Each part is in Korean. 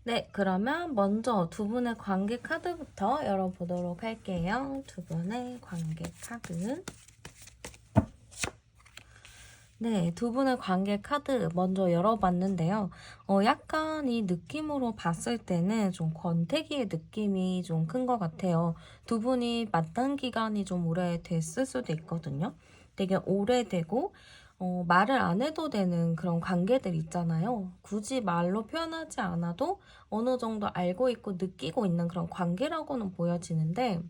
네, 그러면 먼저 두 분의 관계 카드부터 열어보도록 할게요. 두 분의 관계 카드. 네, 두 분의 관계 카드 먼저 열어봤는데요. 약간 이 느낌으로 봤을 때는 좀 권태기의 느낌이 좀 큰 것 같아요. 두 분이 만난 기간이 좀 오래됐을 수도 있거든요. 되게 오래되고, 말을 안 해도 되는 그런 관계들 있잖아요. 굳이 말로 표현하지 않아도 어느 정도 알고 있고 느끼고 있는 그런 관계라고는 보여지는데,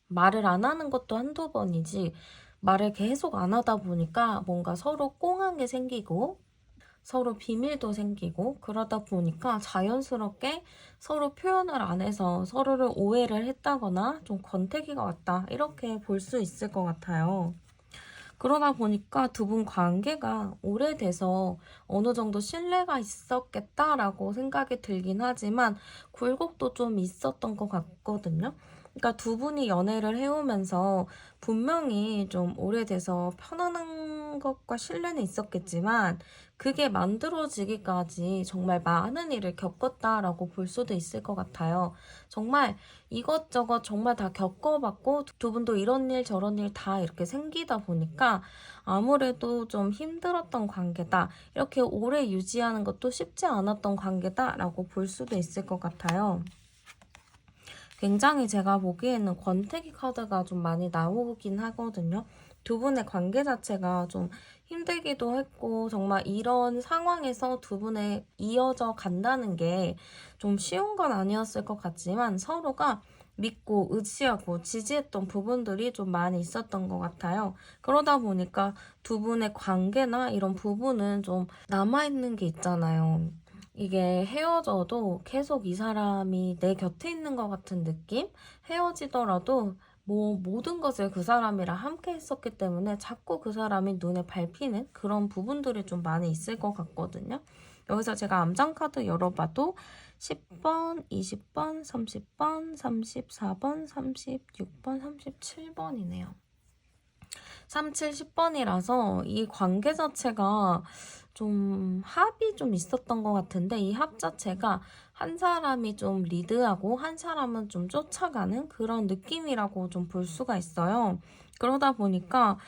말을 안 하는 것도 한두 번이지 말을 계속 안 하다 보니까 뭔가 서로 꽁한 게 생기고 서로 비밀도 생기고 그러다 보니까 자연스럽게 서로 표현을 안 해서 서로를 오해를 했다거나 좀 권태기가 왔다 이렇게 볼 수 있을 것 같아요. 그러다 보니까 두 분 관계가 오래돼서 어느 정도 신뢰가 있었겠다라고 생각이 들긴 하지만 굴곡도 좀 있었던 것 같거든요. 그러니까 두 분이 연애를 해오면서 분명히 좀 오래돼서 편안한 것과 신뢰는 있었겠지만 그게 만들어지기까지 정말 많은 일을 겪었다라고 볼 수도 있을 것 같아요. 정말 이것저것 정말 다 겪어봤고 두 분도 이런 일 저런 일 다 이렇게 생기다 보니까 아무래도 좀 힘들었던 관계다. 이렇게 오래 유지하는 것도 쉽지 않았던 관계다라고 볼 수도 있을 것 같아요. 굉장히 제가 보기에는 권태기 카드가 좀 많이 나오긴 하거든요. 두 분의 관계 자체가 좀 힘들기도 했고 정말 이런 상황에서 두 분의 이어져 간다는 게 좀 쉬운 건 아니었을 것 같지만 서로가 믿고 의지하고 지지했던 부분들이 좀 많이 있었던 것 같아요. 그러다 보니까 두 분의 관계나 이런 부분은 좀 남아있는 게 있잖아요. 이게 헤어져도 계속 이 사람이 내 곁에 있는 것 같은 느낌? 헤어지더라도 뭐 모든 것을 그 사람이랑 함께 했었기 때문에 자꾸 그 사람이 눈에 밟히는 그런 부분들이 좀 많이 있을 것 같거든요. 여기서 제가 암장카드 열어봐도 10번, 20번, 30번, 34번, 36번, 37번이네요. 3, 7, 10번이라서 이 관계 자체가 좀 합이 좀 있었던 것 같은데 이 합 자체가 한 사람이 좀 리드하고 한 사람은 좀 쫓아가는 그런 느낌이라고 좀 볼 수가 있어요. 그러다 보니까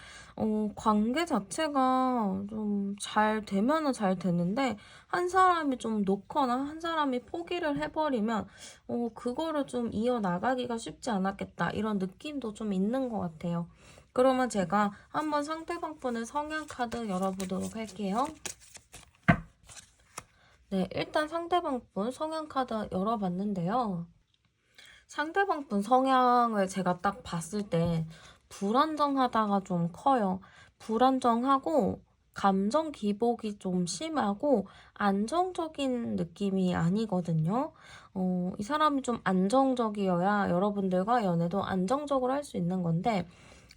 관계 자체가 좀 잘 되면은 잘 되는데 한 사람이 좀 놓거나 한 사람이 포기를 해버리면 그거를 좀 이어나가기가 쉽지 않았겠다 이런 느낌도 좀 있는 것 같아요. 그러면 제가 한번 상대방 분의 성향 카드 열어보도록 할게요. 네, 일단 상대방 분 성향 카드 열어봤는데요. 상대방 분 성향을 제가 딱 봤을 때 불안정하다가 좀 커요. 불안정하고 감정 기복이 좀 심하고 안정적인 느낌이 아니거든요. 이 사람이 좀 안정적이어야 여러분들과 연애도 안정적으로 할 수 있는 건데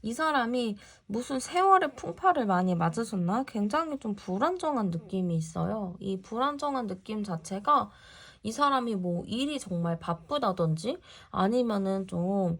이 사람이 무슨 세월의 풍파를 많이 맞으셨나? 굉장히 좀 불안정한 느낌이 있어요. 이 불안정한 느낌 자체가 이 사람이 뭐 일이 정말 바쁘다든지 아니면은 좀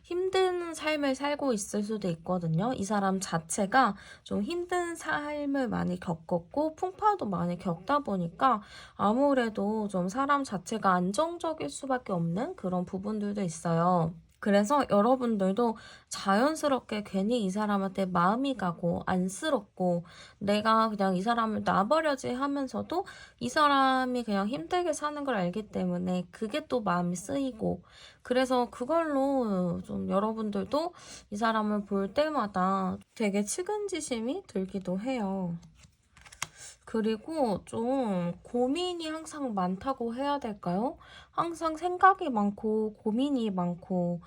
힘든 삶을 살고 있을 수도 있거든요. 이 사람 자체가 좀 힘든 삶을 많이 겪었고 풍파도 많이 겪다 보니까 아무래도 좀 사람 자체가 안정적일 수밖에 없는 그런 부분들도 있어요. 그래서 여러분들도 자연스럽게 괜히 이 사람한테 마음이 가고 안쓰럽고 내가 그냥 이 사람을 놔버려지 하면서도 이 사람이 그냥 힘들게 사는 걸 알기 때문에 그게 또 마음이 쓰이고 그래서 그걸로 좀 여러분들도 이 사람을 볼 때마다 되게 측은지심이 들기도 해요. 그리고 좀 고민이 항상 많다고 해야 될까요? 항상 생각이 많고 고민이 많고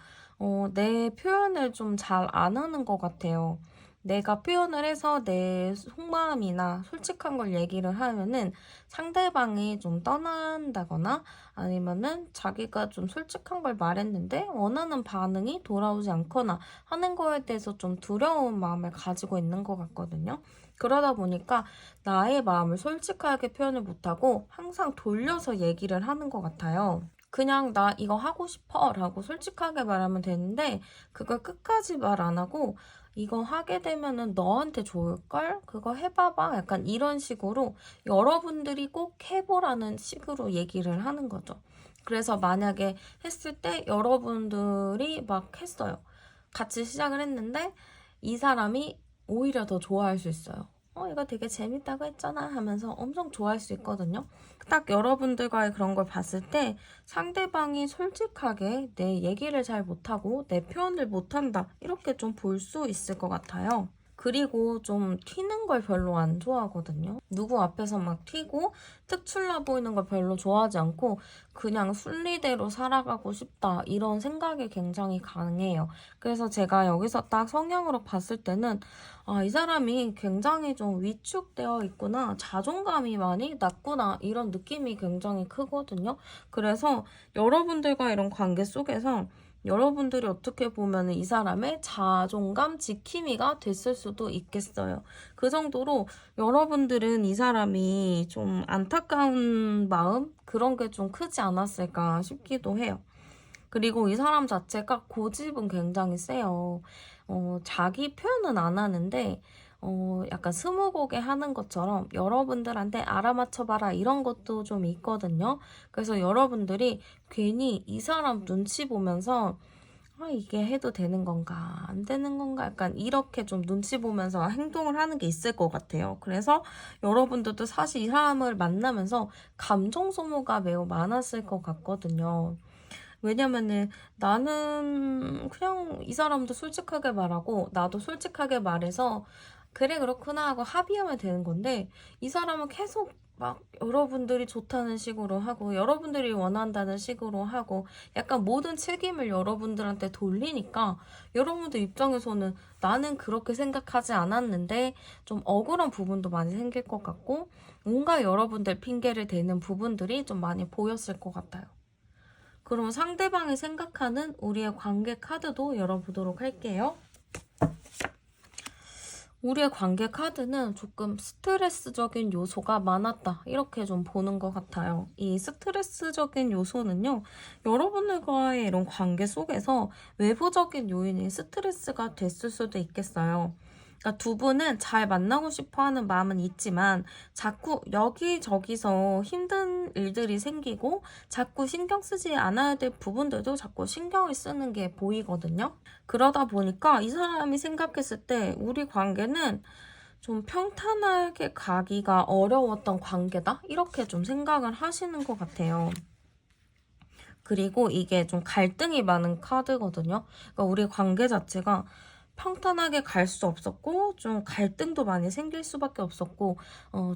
내 표현을 좀 잘 안 하는 것 같아요. 내가 표현을 해서 내 속마음이나 솔직한 걸 얘기를 하면은 상대방이 좀 떠난다거나 아니면은 자기가 좀 솔직한 걸 말했는데 원하는 반응이 돌아오지 않거나 하는 거에 대해서 좀 두려운 마음을 가지고 있는 것 같거든요. 그러다 보니까 나의 마음을 솔직하게 표현을 못하고 항상 돌려서 얘기를 하는 것 같아요. 그냥 나 이거 하고 싶어 라고 솔직하게 말하면 되는데 그걸 끝까지 말 안 하고 이거 하게 되면은 너한테 좋을걸? 그거 해봐봐. 약간 이런 식으로 여러분들이 꼭 해보라는 식으로 얘기를 하는 거죠. 그래서 만약에 했을 때 여러분들이 막 했어요. 같이 시작을 했는데 이 사람이 오히려 더 좋아할 수 있어요. 이거 되게 재밌다고 했잖아 하면서 엄청 좋아할 수 있거든요. 딱 여러분들과의 그런 걸 봤을 때 상대방이 솔직하게 내 얘기를 잘 못하고 내 표현을 못한다 이렇게 좀 볼 수 있을 것 같아요. 그리고 좀 튀는 걸 별로 안 좋아하거든요. 누구 앞에서 막 튀고 특출나 보이는 걸 별로 좋아하지 않고 그냥 순리대로 살아가고 싶다 이런 생각이 굉장히 강해요. 그래서 제가 여기서 딱 성향으로 봤을 때는 이 사람이 굉장히 좀 위축되어 있구나, 자존감이 많이 낮구나 이런 느낌이 굉장히 크거든요. 그래서 여러분들과 이런 관계 속에서 여러분들이 어떻게 보면 이 사람의 자존감 지킴이가 됐을 수도 있겠어요. 그 정도로 여러분들은 이 사람이 좀 안타까운 마음? 그런 게 좀 크지 않았을까 싶기도 해요. 그리고 이 사람 자체가 고집은 굉장히 세요. 자기 표현은 안 하는데, 약간 스무고개 하는 것처럼 여러분들한테 알아맞혀봐라 이런 것도 좀 있거든요. 그래서 여러분들이 괜히 이 사람 눈치 보면서 이게 해도 되는 건가, 안 되는 건가, 약간 이렇게 좀 눈치 보면서 행동을 하는 게 있을 것 같아요. 그래서 여러분들도 사실 이 사람을 만나면서 감정 소모가 매우 많았을 것 같거든요. 왜냐면은 나는 그냥 이 사람도 솔직하게 말하고 나도 솔직하게 말해서 그래 그렇구나 하고 합의하면 되는 건데 이 사람은 계속 막 여러분들이 좋다는 식으로 하고 여러분들이 원한다는 식으로 하고 약간 모든 책임을 여러분들한테 돌리니까 여러분들 입장에서는 나는 그렇게 생각하지 않았는데 좀 억울한 부분도 많이 생길 것 같고 뭔가 여러분들 핑계를 대는 부분들이 좀 많이 보였을 것 같아요. 그럼 상대방이 생각하는 우리의 관계 카드도 열어보도록 할게요. 우리의 관계 카드는 조금 스트레스적인 요소가 많았다. 이렇게 좀 보는 것 같아요. 이 스트레스적인 요소는요, 여러분들과의 이런 관계 속에서 외부적인 요인이 스트레스가 됐을 수도 있겠어요. 그러니까 두 분은 잘 만나고 싶어 하는 마음은 있지만 자꾸 여기저기서 힘든 일들이 생기고 자꾸 신경 쓰지 않아야 될 부분들도 자꾸 신경을 쓰는 게 보이거든요. 그러다 보니까 이 사람이 생각했을 때 우리 관계는 좀 평탄하게 가기가 어려웠던 관계다? 이렇게 좀 생각을 하시는 것 같아요. 그리고 이게 좀 갈등이 많은 카드거든요. 그러니까 우리 관계 자체가 평탄하게 갈 수 없었고 좀 갈등도 많이 생길 수밖에 없었고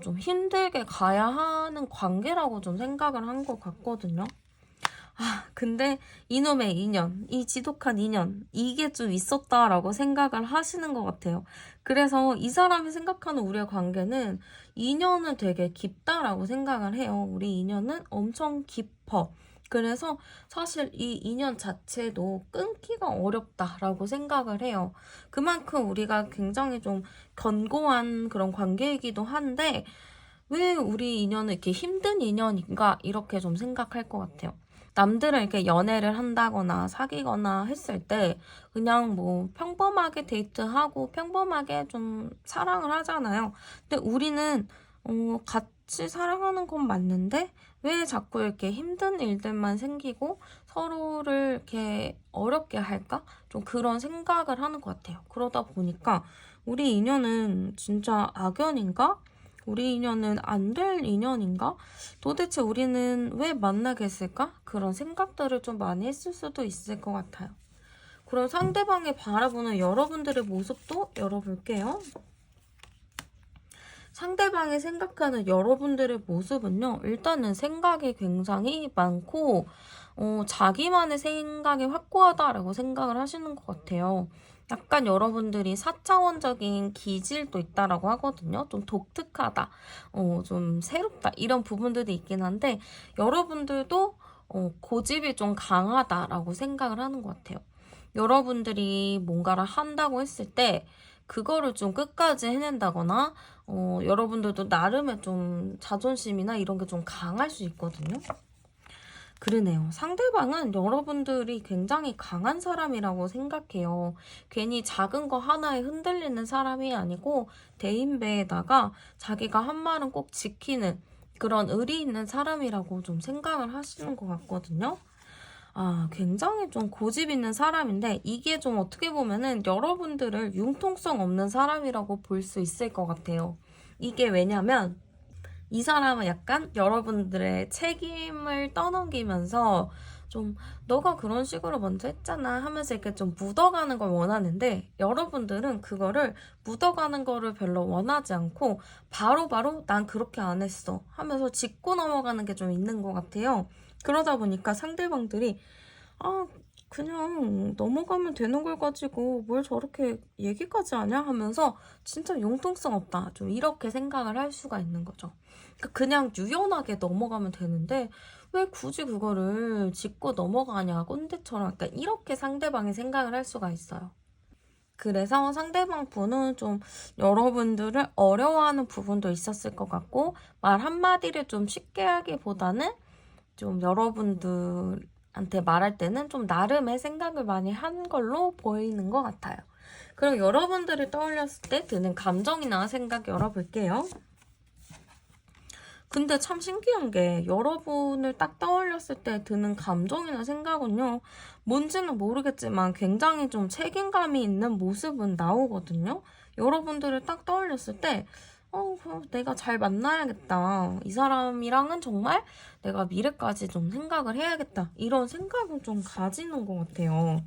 좀 힘들게 가야 하는 관계라고 좀 생각을 한 것 같거든요. 근데 이놈의 인연, 이 지독한 인연, 이게 좀 있었다라고 생각을 하시는 것 같아요. 그래서 이 사람이 생각하는 우리의 관계는 인연은 되게 깊다라고 생각을 해요. 우리 인연은 엄청 깊어. 그래서 사실 이 인연 자체도 끊기가 어렵다라고 생각을 해요. 그만큼 우리가 굉장히 좀 견고한 그런 관계이기도 한데 왜 우리 인연은 이렇게 힘든 인연인가 이렇게 좀 생각할 것 같아요. 남들은 이렇게 연애를 한다거나 사귀거나 했을 때 그냥 뭐 평범하게 데이트하고 평범하게 좀 사랑을 하잖아요. 근데 우리는 같이 사랑하는 건 맞는데 왜 자꾸 이렇게 힘든 일들만 생기고 서로를 이렇게 어렵게 할까? 좀 그런 생각을 하는 것 같아요. 그러다 보니까 우리 인연은 진짜 악연인가? 우리 인연은 안 될 인연인가? 도대체 우리는 왜 만나게 했을까? 그런 생각들을 좀 많이 했을 수도 있을 것 같아요. 그럼 상대방이 바라보는 여러분들의 모습도 열어볼게요. 상대방이 생각하는 여러분들의 모습은요, 일단은 생각이 굉장히 많고, 자기만의 생각이 확고하다라고 생각을 하시는 것 같아요. 약간 여러분들이 4차원적인 기질도 있다라고 하거든요. 좀 독특하다, 좀 새롭다, 이런 부분들이 있긴 한데, 여러분들도 고집이 좀 강하다라고 생각을 하는 것 같아요. 여러분들이 뭔가를 한다고 했을 때, 그거를 좀 끝까지 해낸다거나, 여러분들도 나름의 좀 자존심이나 이런 게 좀 강할 수 있거든요. 그러네요. 상대방은 여러분들이 굉장히 강한 사람이라고 생각해요. 괜히 작은 거 하나에 흔들리는 사람이 아니고 대인배에다가 자기가 한 말은 꼭 지키는 그런 의리 있는 사람이라고 좀 생각을 하시는 것 같거든요. 아, 굉장히 좀 고집 있는 사람인데 이게 좀 어떻게 보면은 여러분들을 융통성 없는 사람이라고 볼 수 있을 것 같아요. 이게 왜냐면 이 사람은 약간 여러분들의 책임을 떠넘기면서 좀 너가 그런 식으로 먼저 했잖아 하면서 이렇게 좀 묻어가는 걸 원하는데 여러분들은 그거를 묻어가는 거를 별로 원하지 않고 바로바로 난 그렇게 안 했어 하면서 짚고 넘어가는 게 좀 있는 것 같아요. 그러다 보니까 상대방들이 아, 그냥 넘어가면 되는 걸 가지고 뭘 저렇게 얘기까지 하냐 하면서 진짜 융통성 없다. 좀 이렇게 생각을 할 수가 있는 거죠. 그냥 유연하게 넘어가면 되는데 왜 굳이 그거를 짚고 넘어가냐 꼰대처럼 약간 이렇게 상대방이 생각을 할 수가 있어요. 그래서 상대방 분은 좀 여러분들을 어려워하는 부분도 있었을 것 같고 말 한마디를 좀 쉽게 하기보다는 좀 여러분들한테 말할 때는 좀 나름의 생각을 많이 한 걸로 보이는 것 같아요. 그럼 여러분들을 떠올렸을 때 드는 감정이나 생각 열어볼게요. 근데 참 신기한 게 여러분을 딱 떠올렸을 때 드는 감정이나 생각은요. 뭔지는 모르겠지만 굉장히 좀 책임감이 있는 모습은 나오거든요. 여러분들을 딱 떠올렸을 때 내가 잘 만나야겠다. 이 사람이랑은 정말 내가 미래까지 좀 생각을 해야겠다. 이런 생각을 좀 가지는 것 같아요.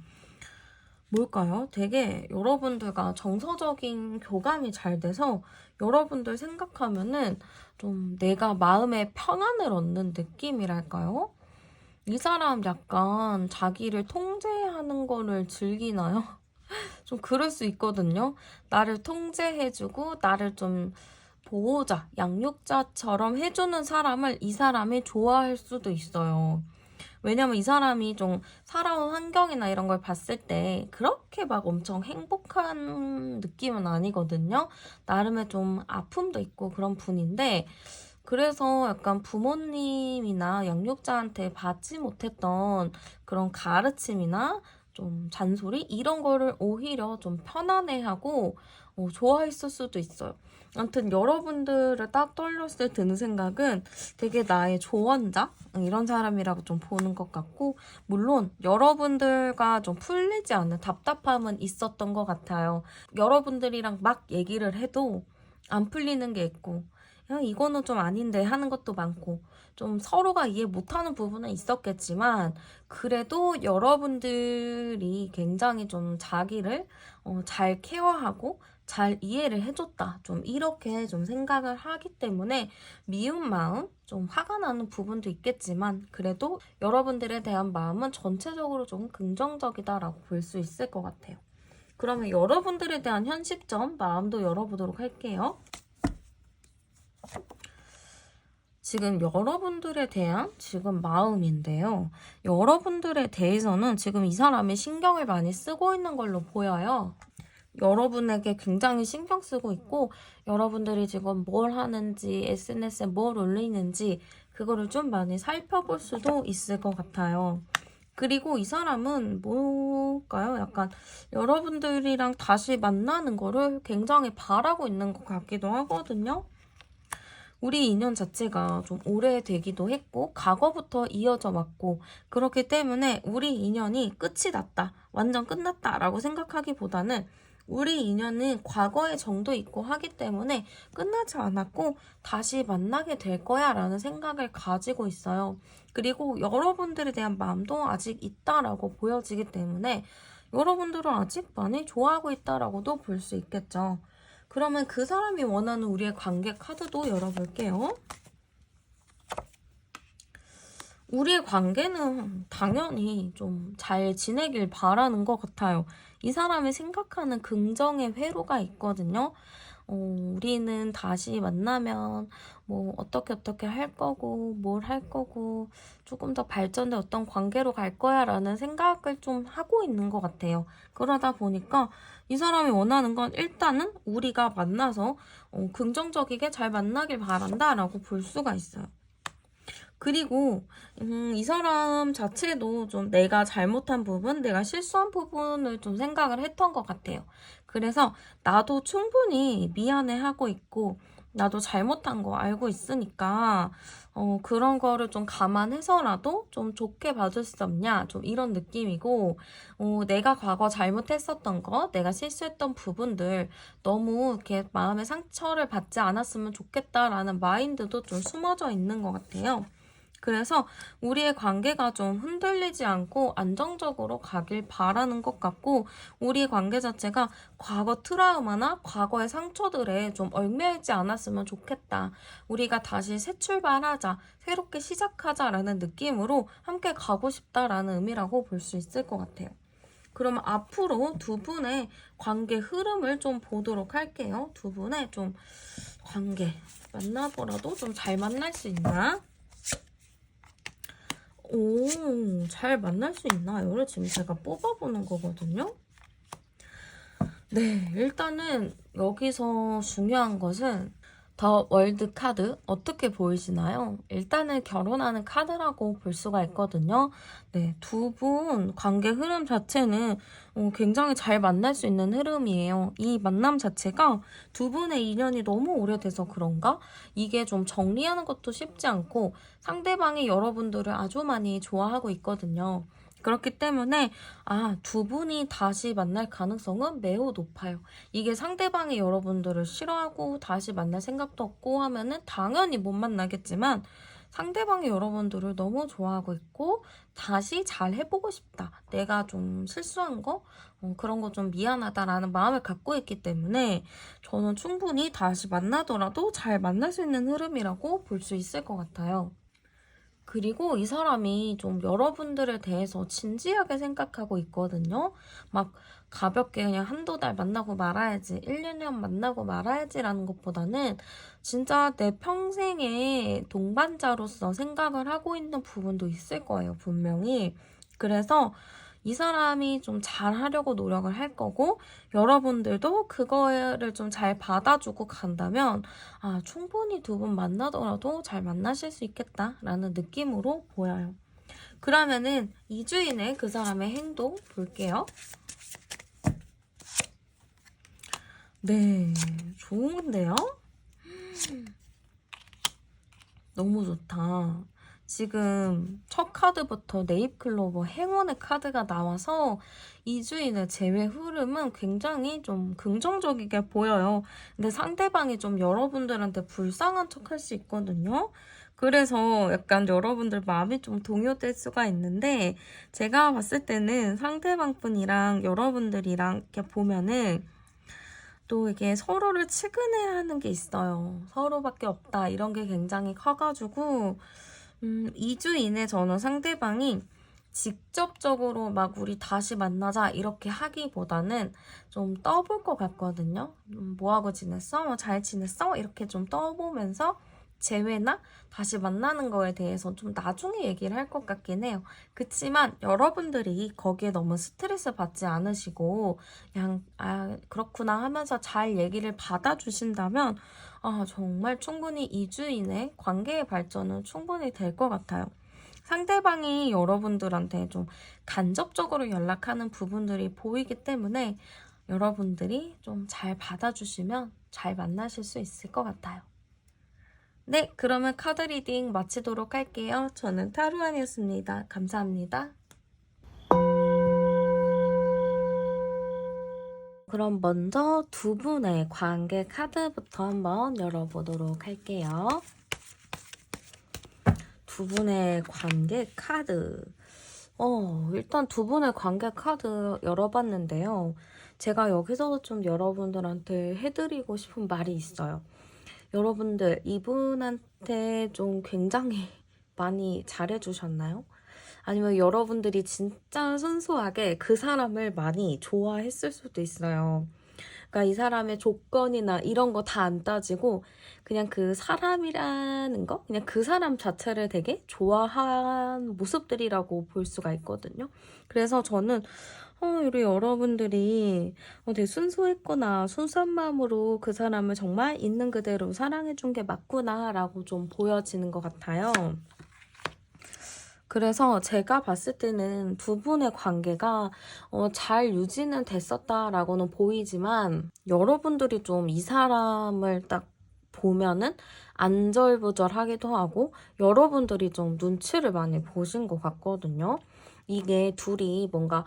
뭘까요? 되게 여러분들과 정서적인 교감이 잘 돼서 여러분들 생각하면은 좀 내가 마음의 평안을 얻는 느낌이랄까요? 이 사람 약간 자기를 통제하는 거를 즐기나요? 좀 그럴 수 있거든요. 나를 통제해주고 나를 좀 보호자, 양육자처럼 해주는 사람을 이 사람이 좋아할 수도 있어요. 왜냐면 이 사람이 좀 살아온 환경이나 이런 걸 봤을 때 그렇게 막 엄청 행복한 느낌은 아니거든요. 나름의 좀 아픔도 있고 그런 분인데 그래서 약간 부모님이나 양육자한테 받지 못했던 그런 가르침이나 좀 잔소리 이런 거를 오히려 좀 편안해하고 좋아했을 수도 있어요. 아무튼 여러분들을 딱 떠올렸을 때 드는 생각은 되게 나의 조언자 이런 사람이라고 좀 보는 것 같고 물론 여러분들과 좀 풀리지 않는 답답함은 있었던 것 같아요. 여러분들이랑 막 얘기를 해도 안 풀리는 게 있고 야, 이거는 좀 아닌데 하는 것도 많고 좀 서로가 이해 못하는 부분은 있었겠지만 그래도 여러분들이 굉장히 좀 자기를 잘 케어하고 잘 이해를 해줬다. 좀 이렇게 좀 생각을 하기 때문에 미운 마음, 좀 화가 나는 부분도 있겠지만 그래도 여러분들에 대한 마음은 전체적으로 좀 긍정적이다라고 볼 수 있을 것 같아요. 그러면 여러분들에 대한 현시점 마음도 열어보도록 할게요. 지금 여러분들에 대한 지금 마음인데요. 여러분들에 대해서는 지금 이 사람이 신경을 많이 쓰고 있는 걸로 보여요. 여러분에게 굉장히 신경 쓰고 있고 여러분들이 지금 뭘 하는지 SNS에 뭘 올리는지 그거를 좀 많이 살펴볼 수도 있을 것 같아요. 그리고 이 사람은 뭘까요? 약간 여러분들이랑 다시 만나는 거를 굉장히 바라고 있는 것 같기도 하거든요. 우리 인연 자체가 좀 오래되기도 했고 과거부터 이어져 왔고 그렇기 때문에 우리 인연이 끝이 났다. 완전 끝났다라고 생각하기보다는 우리 인연은 과거의 정도 있고 하기 때문에 끝나지 않았고 다시 만나게 될 거야 라는 생각을 가지고 있어요. 그리고 여러분들에 대한 마음도 아직 있다라고 보여지기 때문에 여러분들은 아직 많이 좋아하고 있다라고도 볼 수 있겠죠. 그러면 그 사람이 원하는 우리의 관계 카드도 열어볼게요. 우리의 관계는 당연히 좀 잘 지내길 바라는 것 같아요. 이 사람이 생각하는 긍정의 회로가 있거든요. 우리는 다시 만나면 뭐 어떻게 할 거고 뭘 할 거고 조금 더 발전된 어떤 관계로 갈 거야 라는 생각을 좀 하고 있는 것 같아요. 그러다 보니까 이 사람이 원하는 건 일단은 우리가 만나서 긍정적이게 잘 만나길 바란다 라고 볼 수가 있어요. 그리고 이 사람 자체도 좀 내가 잘못한 부분, 내가 실수한 부분을 좀 생각을 했던 것 같아요. 그래서 나도 충분히 미안해하고 있고 나도 잘못한 거 알고 있으니까 그런 거를 좀 감안해서라도 좀 좋게 봐줄 수 없냐, 좀 이런 느낌이고, 내가 과거 잘못했었던 거, 내가 실수했던 부분들 너무 이렇게 마음의 상처를 받지 않았으면 좋겠다라는 마인드도 좀 숨어져 있는 것 같아요. 그래서 우리의 관계가 좀 흔들리지 않고 안정적으로 가길 바라는 것 같고, 우리의 관계 자체가 과거 트라우마나 과거의 상처들에 좀 얽매이지 않았으면 좋겠다. 우리가 다시 새 출발하자, 새롭게 시작하자라는 느낌으로 함께 가고 싶다라는 의미라고 볼 수 있을 것 같아요. 그러면 앞으로 두 분의 관계 흐름을 좀 보도록 할게요. 두 분의 좀 관계 만나더라도 좀 잘 만날 수 있나? 오, 잘 만날 수 있나요?를 지금 제가 뽑아보는 거거든요. 네, 일단은 여기서 중요한 것은 더 월드 카드 어떻게 보이시나요? 일단은 결혼하는 카드라고 볼 수가 있거든요. 네, 두 분 관계 흐름 자체는 굉장히 잘 만날 수 있는 흐름이에요. 이 만남 자체가 두 분의 인연이 너무 오래돼서 그런가? 이게 좀 정리하는 것도 쉽지 않고 상대방이 여러분들을 아주 많이 좋아하고 있거든요. 그렇기 때문에 두 분이 다시 만날 가능성은 매우 높아요. 이게 상대방이 여러분들을 싫어하고 다시 만날 생각도 없고 하면은 당연히 못 만나겠지만, 상대방이 여러분들을 너무 좋아하고 있고 다시 잘 해보고 싶다. 내가 좀 실수한 거? 그런 거 좀 미안하다라는 마음을 갖고 있기 때문에 저는 충분히 다시 만나더라도 잘 만날 수 있는 흐름이라고 볼 수 있을 것 같아요. 그리고 이 사람이 좀 여러분들에 대해서 진지하게 생각하고 있거든요. 막 가볍게 그냥 한두 달 만나고 말아야지, 1, 2년 만나고 말아야지라는 것보다는 진짜 내 평생의 동반자로서 생각을 하고 있는 부분도 있을 거예요, 분명히. 그래서 이 사람이 좀 잘하려고 노력을 할 거고, 여러분들도 그거를 좀 잘 받아주고 간다면 충분히 두 분 만나더라도 잘 만나실 수 있겠다라는 느낌으로 보여요. 그러면은 2주인의 그 사람의 행동 볼게요. 네, 좋은데요? 너무 좋다. 지금 첫 카드부터 네잎클로버 행운의 카드가 나와서 이주인의 재회 흐름은 굉장히 좀 긍정적이게 보여요. 근데 상대방이 좀 여러분들한테 불쌍한 척 할 수 있거든요. 그래서 약간 여러분들 마음이 좀 동요될 수가 있는데, 제가 봤을 때는 상대방 분이랑 여러분들이랑 이렇게 보면은 또 이게 서로를 측은해야 하는 게 있어요. 서로밖에 없다 이런 게 굉장히 커가지고 2주 이내 저는 상대방이 직접적으로 막 우리 다시 만나자 이렇게 하기보다는 좀 떠볼 것 같거든요. 뭐하고 지냈어? 뭐 잘 지냈어? 이렇게 좀 떠보면서 재회나 다시 만나는 거에 대해서 좀 나중에 얘기를 할 것 같긴 해요. 그치만 여러분들이 거기에 너무 스트레스 받지 않으시고 그냥 그렇구나 하면서 잘 얘기를 받아주신다면 정말 충분히 2주 이내 관계의 발전은 충분히 될 것 같아요. 상대방이 여러분들한테 좀 간접적으로 연락하는 부분들이 보이기 때문에 여러분들이 좀 잘 받아주시면 잘 만나실 수 있을 것 같아요. 네, 그러면 카드 리딩 마치도록 할게요. 저는 타루안이었습니다. 감사합니다. 그럼 먼저 두 분의 관계 카드부터 한번 열어보도록 할게요. 두 분의 관계 카드. 일단 두 분의 관계 카드 열어봤는데요. 제가 여기서 좀 여러분들한테 해드리고 싶은 말이 있어요. 여러분들, 이분한테 좀 굉장히 많이 잘해주셨나요? 아니면 여러분들이 진짜 순수하게 그 사람을 많이 좋아했을 수도 있어요. 그러니까 이 사람의 조건이나 이런 거 다 안 따지고 그냥 그 사람이라는 거, 그냥 그 사람 자체를 되게 좋아한 모습들이라고 볼 수가 있거든요. 그래서 저는 우리 여러분들이 되게 순수했구나, 순수한 마음으로 그 사람을 정말 있는 그대로 사랑해준 게 맞구나 라고 좀 보여지는 것 같아요. 그래서 제가 봤을 때는 두 분의 관계가 잘 유지는 됐었다라고는 보이지만 여러분들이 좀 이 사람을 딱 보면은 안절부절하기도 하고 여러분들이 좀 눈치를 많이 보신 것 같거든요. 이게 둘이 뭔가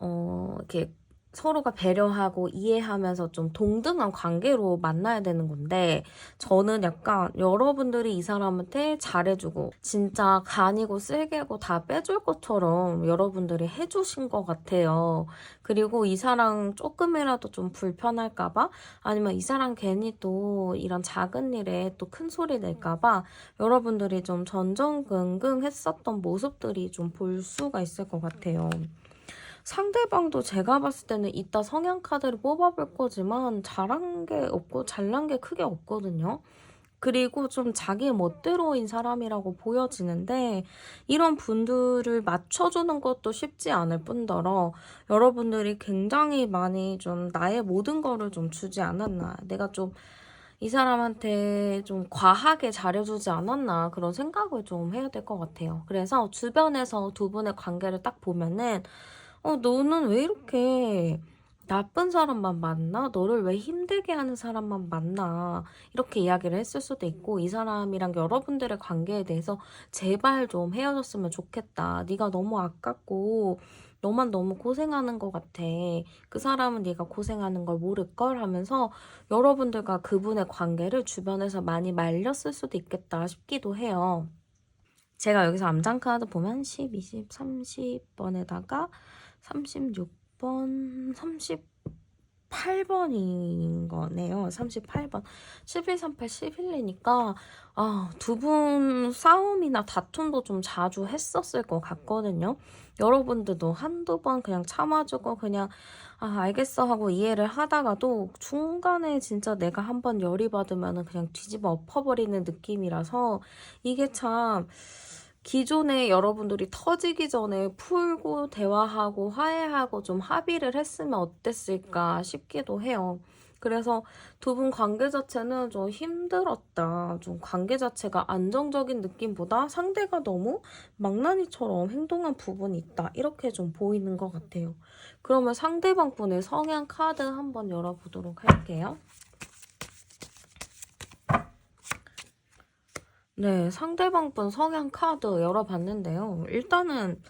이렇게 서로가 배려하고 이해하면서 좀 동등한 관계로 만나야 되는 건데 저는 약간 여러분들이 이 사람한테 잘해주고 진짜 간이고 쓸개고 다 빼줄 것처럼 여러분들이 해주신 것 같아요. 그리고 이 사람 조금이라도 좀 불편할까 봐 아니면 이 사람 괜히 또 이런 작은 일에 또 큰 소리 낼까 봐 여러분들이 좀 전전긍긍 했었던 모습들이 좀 볼 수가 있을 것 같아요. 상대방도 제가 봤을 때는 이따 성향 카드를 뽑아볼 거지만 잘한 게 없고 잘난 게 크게 없거든요. 그리고 좀 자기 멋대로인 사람이라고 보여지는데 이런 분들을 맞춰주는 것도 쉽지 않을 뿐더러 여러분들이 굉장히 많이 좀 나의 모든 거를 좀 주지 않았나. 내가 좀 이 사람한테 좀 과하게 잘해주지 않았나 그런 생각을 좀 해야 될 것 같아요. 그래서 주변에서 두 분의 관계를 딱 보면은 너는 왜 이렇게 나쁜 사람만 만나? 너를 왜 힘들게 하는 사람만 만나? 이렇게 이야기를 했을 수도 있고 이 사람이랑 여러분들의 관계에 대해서 제발 좀 헤어졌으면 좋겠다. 네가 너무 아깝고 너만 너무 고생하는 것 같아. 그 사람은 네가 고생하는 걸 모를걸 하면서 여러분들과 그분의 관계를 주변에서 많이 말렸을 수도 있겠다 싶기도 해요. 제가 여기서 암장카드 보면 10, 20, 30번에다가 36번, 38번인 거네요. 38번. 11, 38, 11이니까, 두 분 싸움이나 다툼도 좀 자주 했었을 것 같거든요. 여러분들도 한두 번 그냥 참아주고 그냥, 알겠어 하고 이해를 하다가도 중간에 진짜 내가 한번 열이 받으면 그냥 뒤집어 엎어버리는 느낌이라서 이게 참, 기존에 여러분들이 터지기 전에 풀고 대화하고 화해하고 좀 합의를 했으면 어땠을까 싶기도 해요. 그래서 두 분 관계 자체는 좀 힘들었다. 좀 관계 자체가 안정적인 느낌보다 상대가 너무 망나니처럼 행동한 부분이 있다. 이렇게 좀 보이는 것 같아요. 그러면 상대방 분의 성향 카드 한번 열어보도록 할게요. 네, 상대방 분 성향 카드 열어봤는데요. 일단은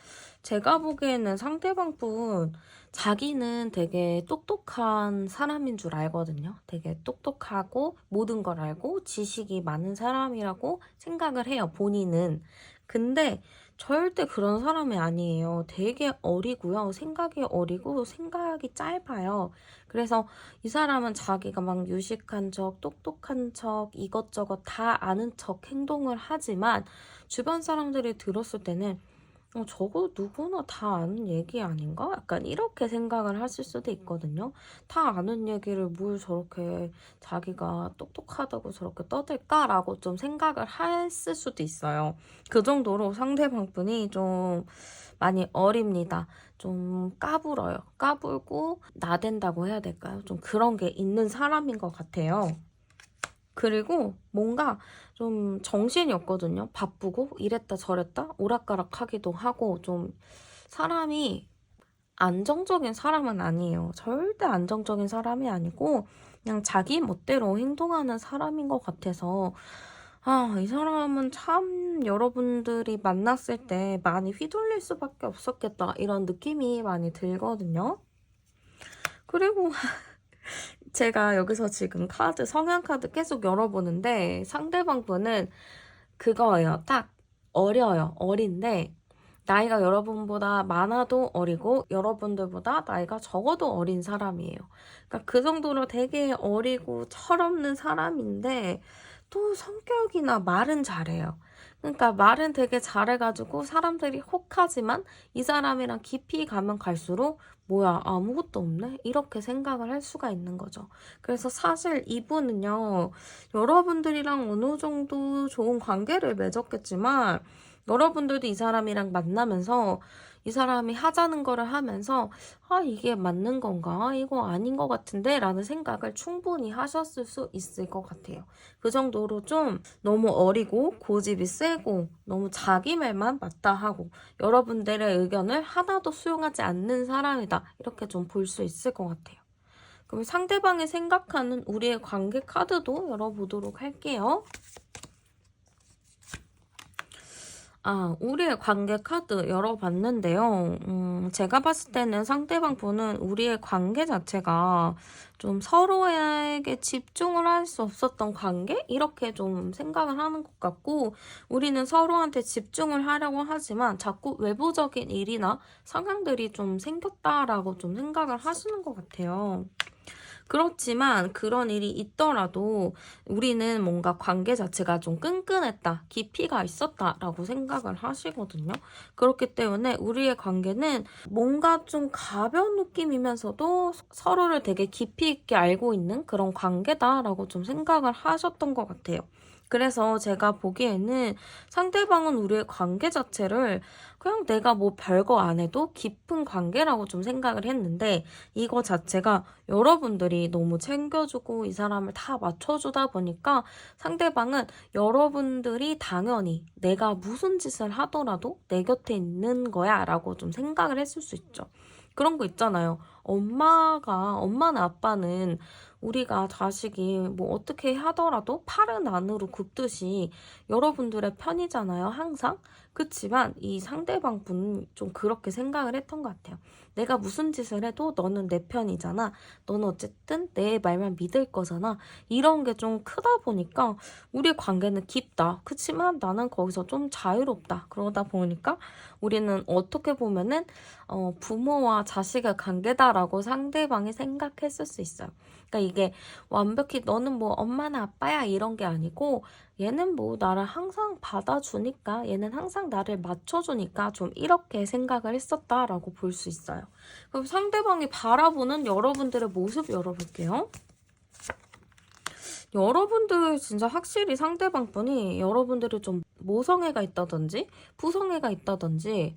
제가 보기에는 상대방 분 자기는 되게 똑똑한 사람인 줄 알거든요. 되게 똑똑하고 모든 걸 알고 지식이 많은 사람이라고 생각을 해요, 본인은. 근데 절대 그런 사람이 아니에요. 되게 어리고요. 생각이 어리고 생각이 짧아요. 그래서 이 사람은 자기가 막 유식한 척, 똑똑한 척, 이것저것 다 아는 척 행동을 하지만 주변 사람들이 들었을 때는 저거 누구나 다 아는 얘기 아닌가? 약간 이렇게 생각을 하실 수도 있거든요. 다 아는 얘기를 뭘 저렇게 자기가 똑똑하다고 저렇게 떠들까라고 좀 생각을 했을 수도 있어요. 그 정도로 상대방 분이 좀 많이 어립니다. 좀 까불어요. 까불고 나댄다고 해야 될까요? 좀 그런 게 있는 사람인 것 같아요. 그리고 뭔가 좀 정신이 없거든요. 바쁘고 이랬다 저랬다 오락가락하기도 하고 좀 사람이 안정적인 사람은 아니에요. 절대 안정적인 사람이 아니고 그냥 자기 멋대로 행동하는 사람인 것 같아서 이 사람은 참 여러분들이 만났을 때 많이 휘둘릴 수밖에 없었겠다 이런 느낌이 많이 들거든요. 그리고 제가 여기서 지금 성향 카드 계속 열어보는데 상대방 분은 그거예요. 딱 어려요. 어린데 나이가 여러분보다 많아도 어리고 여러분들보다 나이가 적어도 어린 사람이에요. 그러니까 그 정도로 되게 어리고 철없는 사람인데 또 성격이나 말은 잘해요. 그러니까 말은 되게 잘해가지고 사람들이 혹하지만 이 사람이랑 깊이 가면 갈수록 뭐야 아무것도 없네? 이렇게 생각을 할 수가 있는 거죠. 그래서 사실 이분은요 여러분들이랑 어느 정도 좋은 관계를 맺었겠지만 여러분들도 이 사람이랑 만나면서 이 사람이 하자는 거를 하면서 아, 이게 맞는 건가? 이거 아닌 것 같은데? 라는 생각을 충분히 하셨을 수 있을 것 같아요. 그 정도로 좀 너무 어리고 고집이 세고 너무 자기 말만 맞다 하고 여러분들의 의견을 하나도 수용하지 않는 사람이다. 이렇게 좀 볼 수 있을 것 같아요. 그럼 상대방이 생각하는 우리의 관계 카드도 열어보도록 할게요. 우리의 관계 카드 열어봤는데요. 제가 봤을 때는 상대방 분은 우리의 관계 자체가 좀 서로에게 집중을 할 수 없었던 관계? 이렇게 좀 생각을 하는 것 같고, 우리는 서로한테 집중을 하려고 하지만 자꾸 외부적인 일이나 상황들이 좀 생겼다라고 좀 생각을 하시는 것 같아요. 그렇지만 그런 일이 있더라도 우리는 뭔가 관계 자체가 좀 끈끈했다, 깊이가 있었다라고 생각을 하시거든요. 그렇기 때문에 우리의 관계는 뭔가 좀 가벼운 느낌이면서도 서로를 되게 깊이 있게 알고 있는 그런 관계다라고 좀 생각을 하셨던 것 같아요. 그래서 제가 보기에는 상대방은 우리의 관계 자체를 그냥 내가 뭐 별거 안 해도 깊은 관계라고 좀 생각을 했는데, 이거 자체가 여러분들이 너무 챙겨주고 이 사람을 다 맞춰주다 보니까 상대방은 여러분들이 당연히 내가 무슨 짓을 하더라도 내 곁에 있는 거야 라고 좀 생각을 했을 수 있죠. 그런 거 있잖아요. 엄마나 아빠는 우리가 자식이 뭐 어떻게 하더라도 팔은 안으로 굽듯이 여러분들의 편이잖아요, 항상. 그치만 이 상대방 분은 좀 그렇게 생각을 했던 것 같아요. 내가 무슨 짓을 해도 너는 내 편이잖아. 너는 어쨌든 내 말만 믿을 거잖아. 이런 게 좀 크다 보니까 우리 관계는 깊다. 그치만 나는 거기서 좀 자유롭다. 그러다 보니까 우리는 어떻게 보면은 부모와 자식의 관계다라고 상대방이 생각했을 수 있어요. 그러니까 이게 완벽히 너는 뭐 엄마나 아빠야 이런 게 아니고, 얘는 뭐 나를 항상 받아주니까, 얘는 항상 나를 맞춰주니까 좀 이렇게 생각을 했었다라고 볼 수 있어요. 그럼 상대방이 바라보는 여러분들의 모습 열어볼게요. 여러분들 진짜 확실히 상대방 분이 여러분들이 좀 모성애가 있다든지 부성애가 있다든지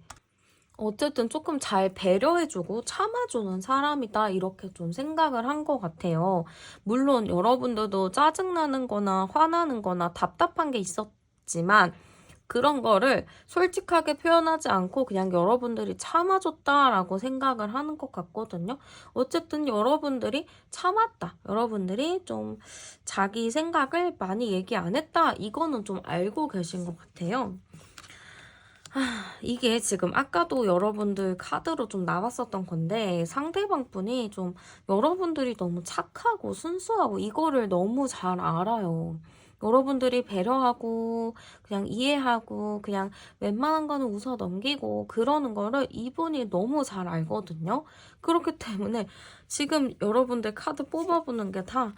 어쨌든 조금 잘 배려해주고 참아주는 사람이다, 이렇게 좀 생각을 한 것 같아요. 물론 여러분들도 짜증나는 거나 화나는 거나 답답한 게 있었지만 그런 거를 솔직하게 표현하지 않고 그냥 여러분들이 참아줬다라고 생각을 하는 것 같거든요. 어쨌든 여러분들이 참았다, 여러분들이 좀 자기 생각을 많이 얘기 안 했다, 이거는 좀 알고 계신 것 같아요. 이게 지금 아까도 여러분들 카드로 좀 나왔었던 건데, 상대방 분이 좀 여러분들이 너무 착하고 순수하고 이거를 너무 잘 알아요. 여러분들이 배려하고 그냥 이해하고 그냥 웬만한 거는 웃어 넘기고 그러는 거를 이분이 너무 잘 알거든요. 그렇기 때문에 지금 여러분들 카드 뽑아보는 게 다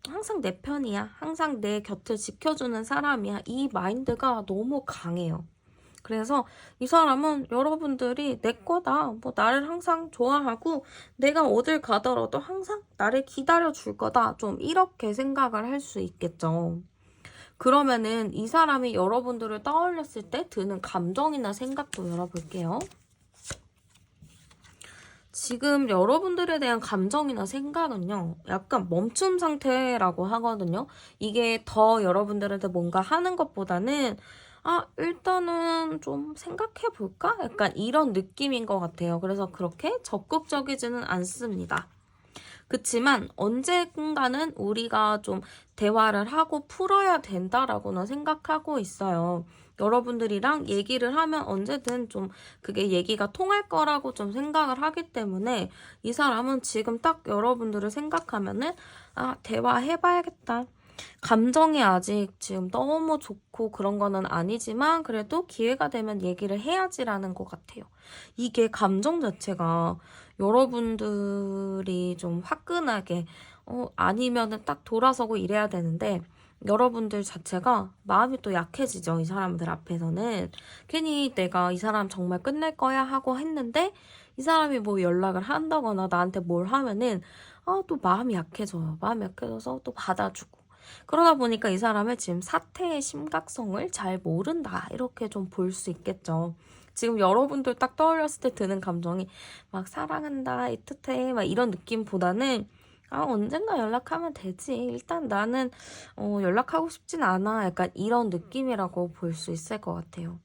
항상 내 편이야, 항상 내 곁을 지켜주는 사람이야, 이 마인드가 너무 강해요. 그래서 이 사람은 여러분들이 내 거다, 뭐 나를 항상 좋아하고 내가 어딜 가더라도 항상 나를 기다려 줄 거다, 좀 이렇게 생각을 할 수 있겠죠. 그러면은 이 사람이 여러분들을 떠올렸을 때 드는 감정이나 생각도 열어볼게요. 지금 여러분들에 대한 감정이나 생각은요, 약간 멈춤 상태라고 하거든요. 이게 더 여러분들한테 뭔가 하는 것보다는 일단은 좀 생각해 볼까? 약간 이런 느낌인 것 같아요. 그래서 그렇게 적극적이지는 않습니다. 그치만 언젠가는 우리가 좀 대화를 하고 풀어야 된다라고는 생각하고 있어요. 여러분들이랑 얘기를 하면 언제든 좀 그게 얘기가 통할 거라고 좀 생각을 하기 때문에 이 사람은 지금 딱 여러분들을 생각하면은 대화해봐야겠다. 감정이 아직 지금 너무 좋고 그런 거는 아니지만 그래도 기회가 되면 얘기를 해야지라는 것 같아요. 이게 감정 자체가 여러분들이 좀 화끈하게 아니면은 딱 돌아서고 이래야 되는데, 여러분들 자체가 마음이 또 약해지죠. 이 사람들 앞에서는 괜히 내가 이 사람 정말 끝낼 거야 하고 했는데 이 사람이 뭐 연락을 한다거나 나한테 뭘 하면은 또 마음이 약해져요. 마음이 약해져서 또 받아주고, 그러다 보니까 이 사람의 지금 사태의 심각성을 잘 모른다, 이렇게 좀 볼 수 있겠죠. 지금 여러분들 딱 떠올렸을 때 드는 감정이 막 사랑한다, 애틋해, 막 이런 느낌보다는 언젠가 연락하면 되지. 일단 나는 연락하고 싶진 않아. 약간 이런 느낌이라고 볼 수 있을 것 같아요.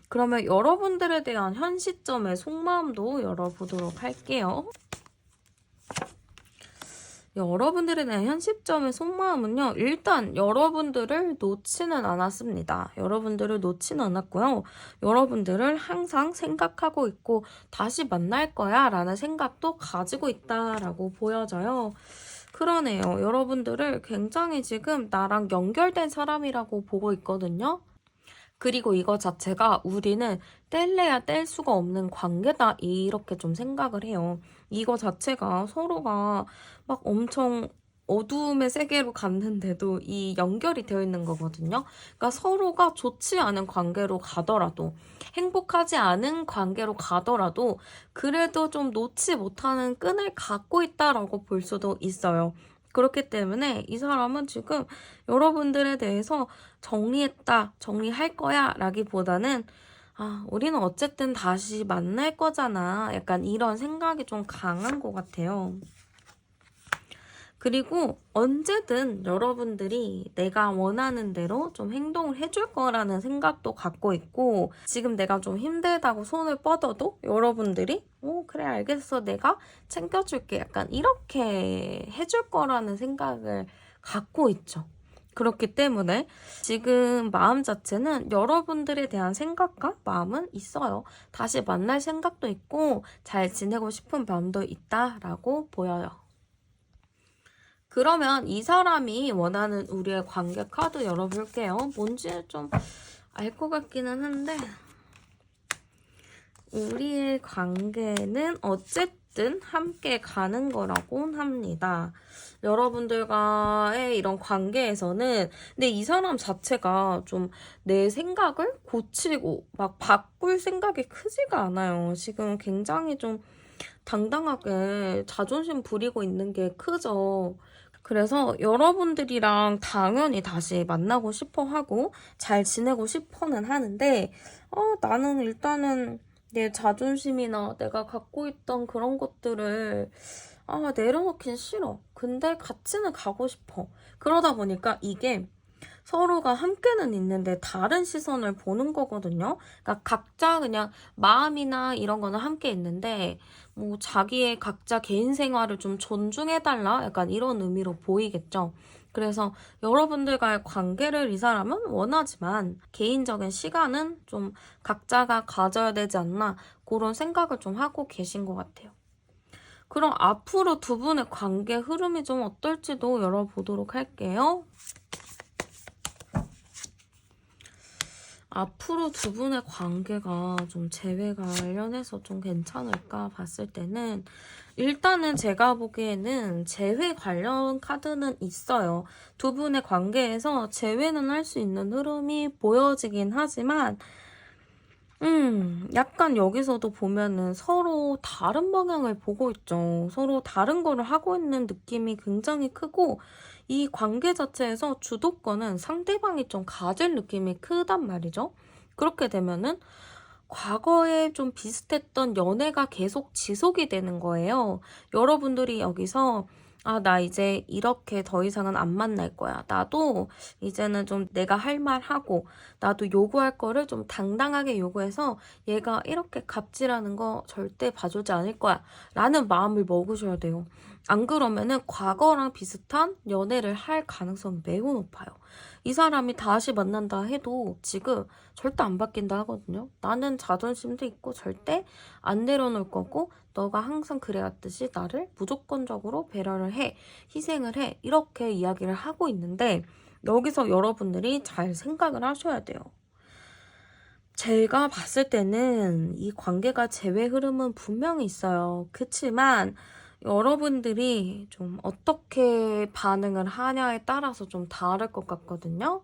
그러면 여러분들에 대한 현 시점의 속마음도 열어보도록 할게요. 여러분들에 대한 현 시점의 속마음은요. 일단 여러분들을 놓지는 않았습니다. 여러분들을 놓지는 않았고요. 여러분들을 항상 생각하고 있고 다시 만날 거야 라는 생각도 가지고 있다라고 보여져요. 그러네요. 여러분들을 굉장히 지금 나랑 연결된 사람이라고 보고 있거든요. 그리고 이거 자체가 우리는 뗄래야 뗄 수가 없는 관계다 이렇게 좀 생각을 해요. 이거 자체가 서로가 막 엄청 어두움의 세계로 갔는데도 이 연결이 되어 있는 거거든요. 그러니까 서로가 좋지 않은 관계로 가더라도 행복하지 않은 관계로 가더라도 그래도 좀 놓지 못하는 끈을 갖고 있다라고 볼 수도 있어요. 그렇기 때문에 이 사람은 지금 여러분들에 대해서 정리했다, 정리할 거야 라기보다는 우리는 어쨌든 다시 만날 거잖아. 약간 이런 생각이 좀 강한 것 같아요. 그리고 언제든 여러분들이 내가 원하는 대로 좀 행동을 해줄 거라는 생각도 갖고 있고 지금 내가 좀 힘들다고 손을 뻗어도 여러분들이 그래 알겠어 내가 챙겨줄게 약간 이렇게 해줄 거라는 생각을 갖고 있죠. 그렇기 때문에 지금 마음 자체는 여러분들에 대한 생각과 마음은 있어요. 다시 만날 생각도 있고 잘 지내고 싶은 마음도 있다라고 보여요. 그러면 이 사람이 원하는 우리의 관계 카드 열어볼게요. 뭔지 좀 알 것 같기는 한데 우리의 관계는 어쨌든 함께 가는 거라고 합니다. 여러분들과의 이런 관계에서는 근데 이 사람 자체가 좀 내 생각을 고치고 막 바꿀 생각이 크지가 않아요. 지금 굉장히 좀 당당하게 자존심 부리고 있는 게 크죠. 그래서 여러분들이랑 당연히 다시 만나고 싶어 하고 잘 지내고 싶어는 하는데 나는 일단은 내 자존심이나 내가 갖고 있던 그런 것들을 내려놓긴 싫어. 근데 같이는 가고 싶어. 그러다 보니까 이게 서로가 함께는 있는데 다른 시선을 보는 거거든요. 그러니까 각자 그냥 마음이나 이런 거는 함께 있는데 뭐 자기의 각자 개인 생활을 좀 존중해달라 약간 이런 의미로 보이겠죠. 그래서 여러분들과의 관계를 이 사람은 원하지만 개인적인 시간은 좀 각자가 가져야 되지 않나 그런 생각을 좀 하고 계신 것 같아요. 그럼 앞으로 두 분의 관계 흐름이 좀 어떨지도 열어보도록 할게요. 앞으로 두 분의 관계가 좀 재회 관련해서 좀 괜찮을까 봤을 때는 일단은 제가 보기에는 재회 관련 카드는 있어요. 두 분의 관계에서 재회는 할 수 있는 흐름이 보여지긴 하지만 약간 여기서도 보면은 서로 다른 방향을 보고 있죠. 서로 다른 거를 하고 있는 느낌이 굉장히 크고 이 관계 자체에서 주도권은 상대방이 좀 가질 느낌이 크단 말이죠. 그렇게 되면은 과거에 좀 비슷했던 연애가 계속 지속이 되는 거예요. 여러분들이 여기서 나 이제 이렇게 더 이상은 안 만날 거야. 나도 이제는 좀 내가 할 말 하고, 나도 요구할 거를 좀 당당하게 요구해서 얘가 이렇게 갑질하는 거 절대 봐주지 않을 거야. 라는 마음을 먹으셔야 돼요. 안 그러면은 과거랑 비슷한 연애를 할 가능성이 매우 높아요. 이 사람이 다시 만난다 해도 지금 절대 안 바뀐다 하거든요. 나는 자존심도 있고 절대 안 내려놓을 거고 너가 항상 그래왔듯이 나를 무조건적으로 배려를 해, 희생을 해 이렇게 이야기를 하고 있는데 여기서 여러분들이 잘 생각을 하셔야 돼요. 제가 봤을 때는 이 관계가 재회 흐름은 분명히 있어요. 그치만 여러분들이 좀 어떻게 반응을 하냐에 따라서 좀 다를 것 같거든요.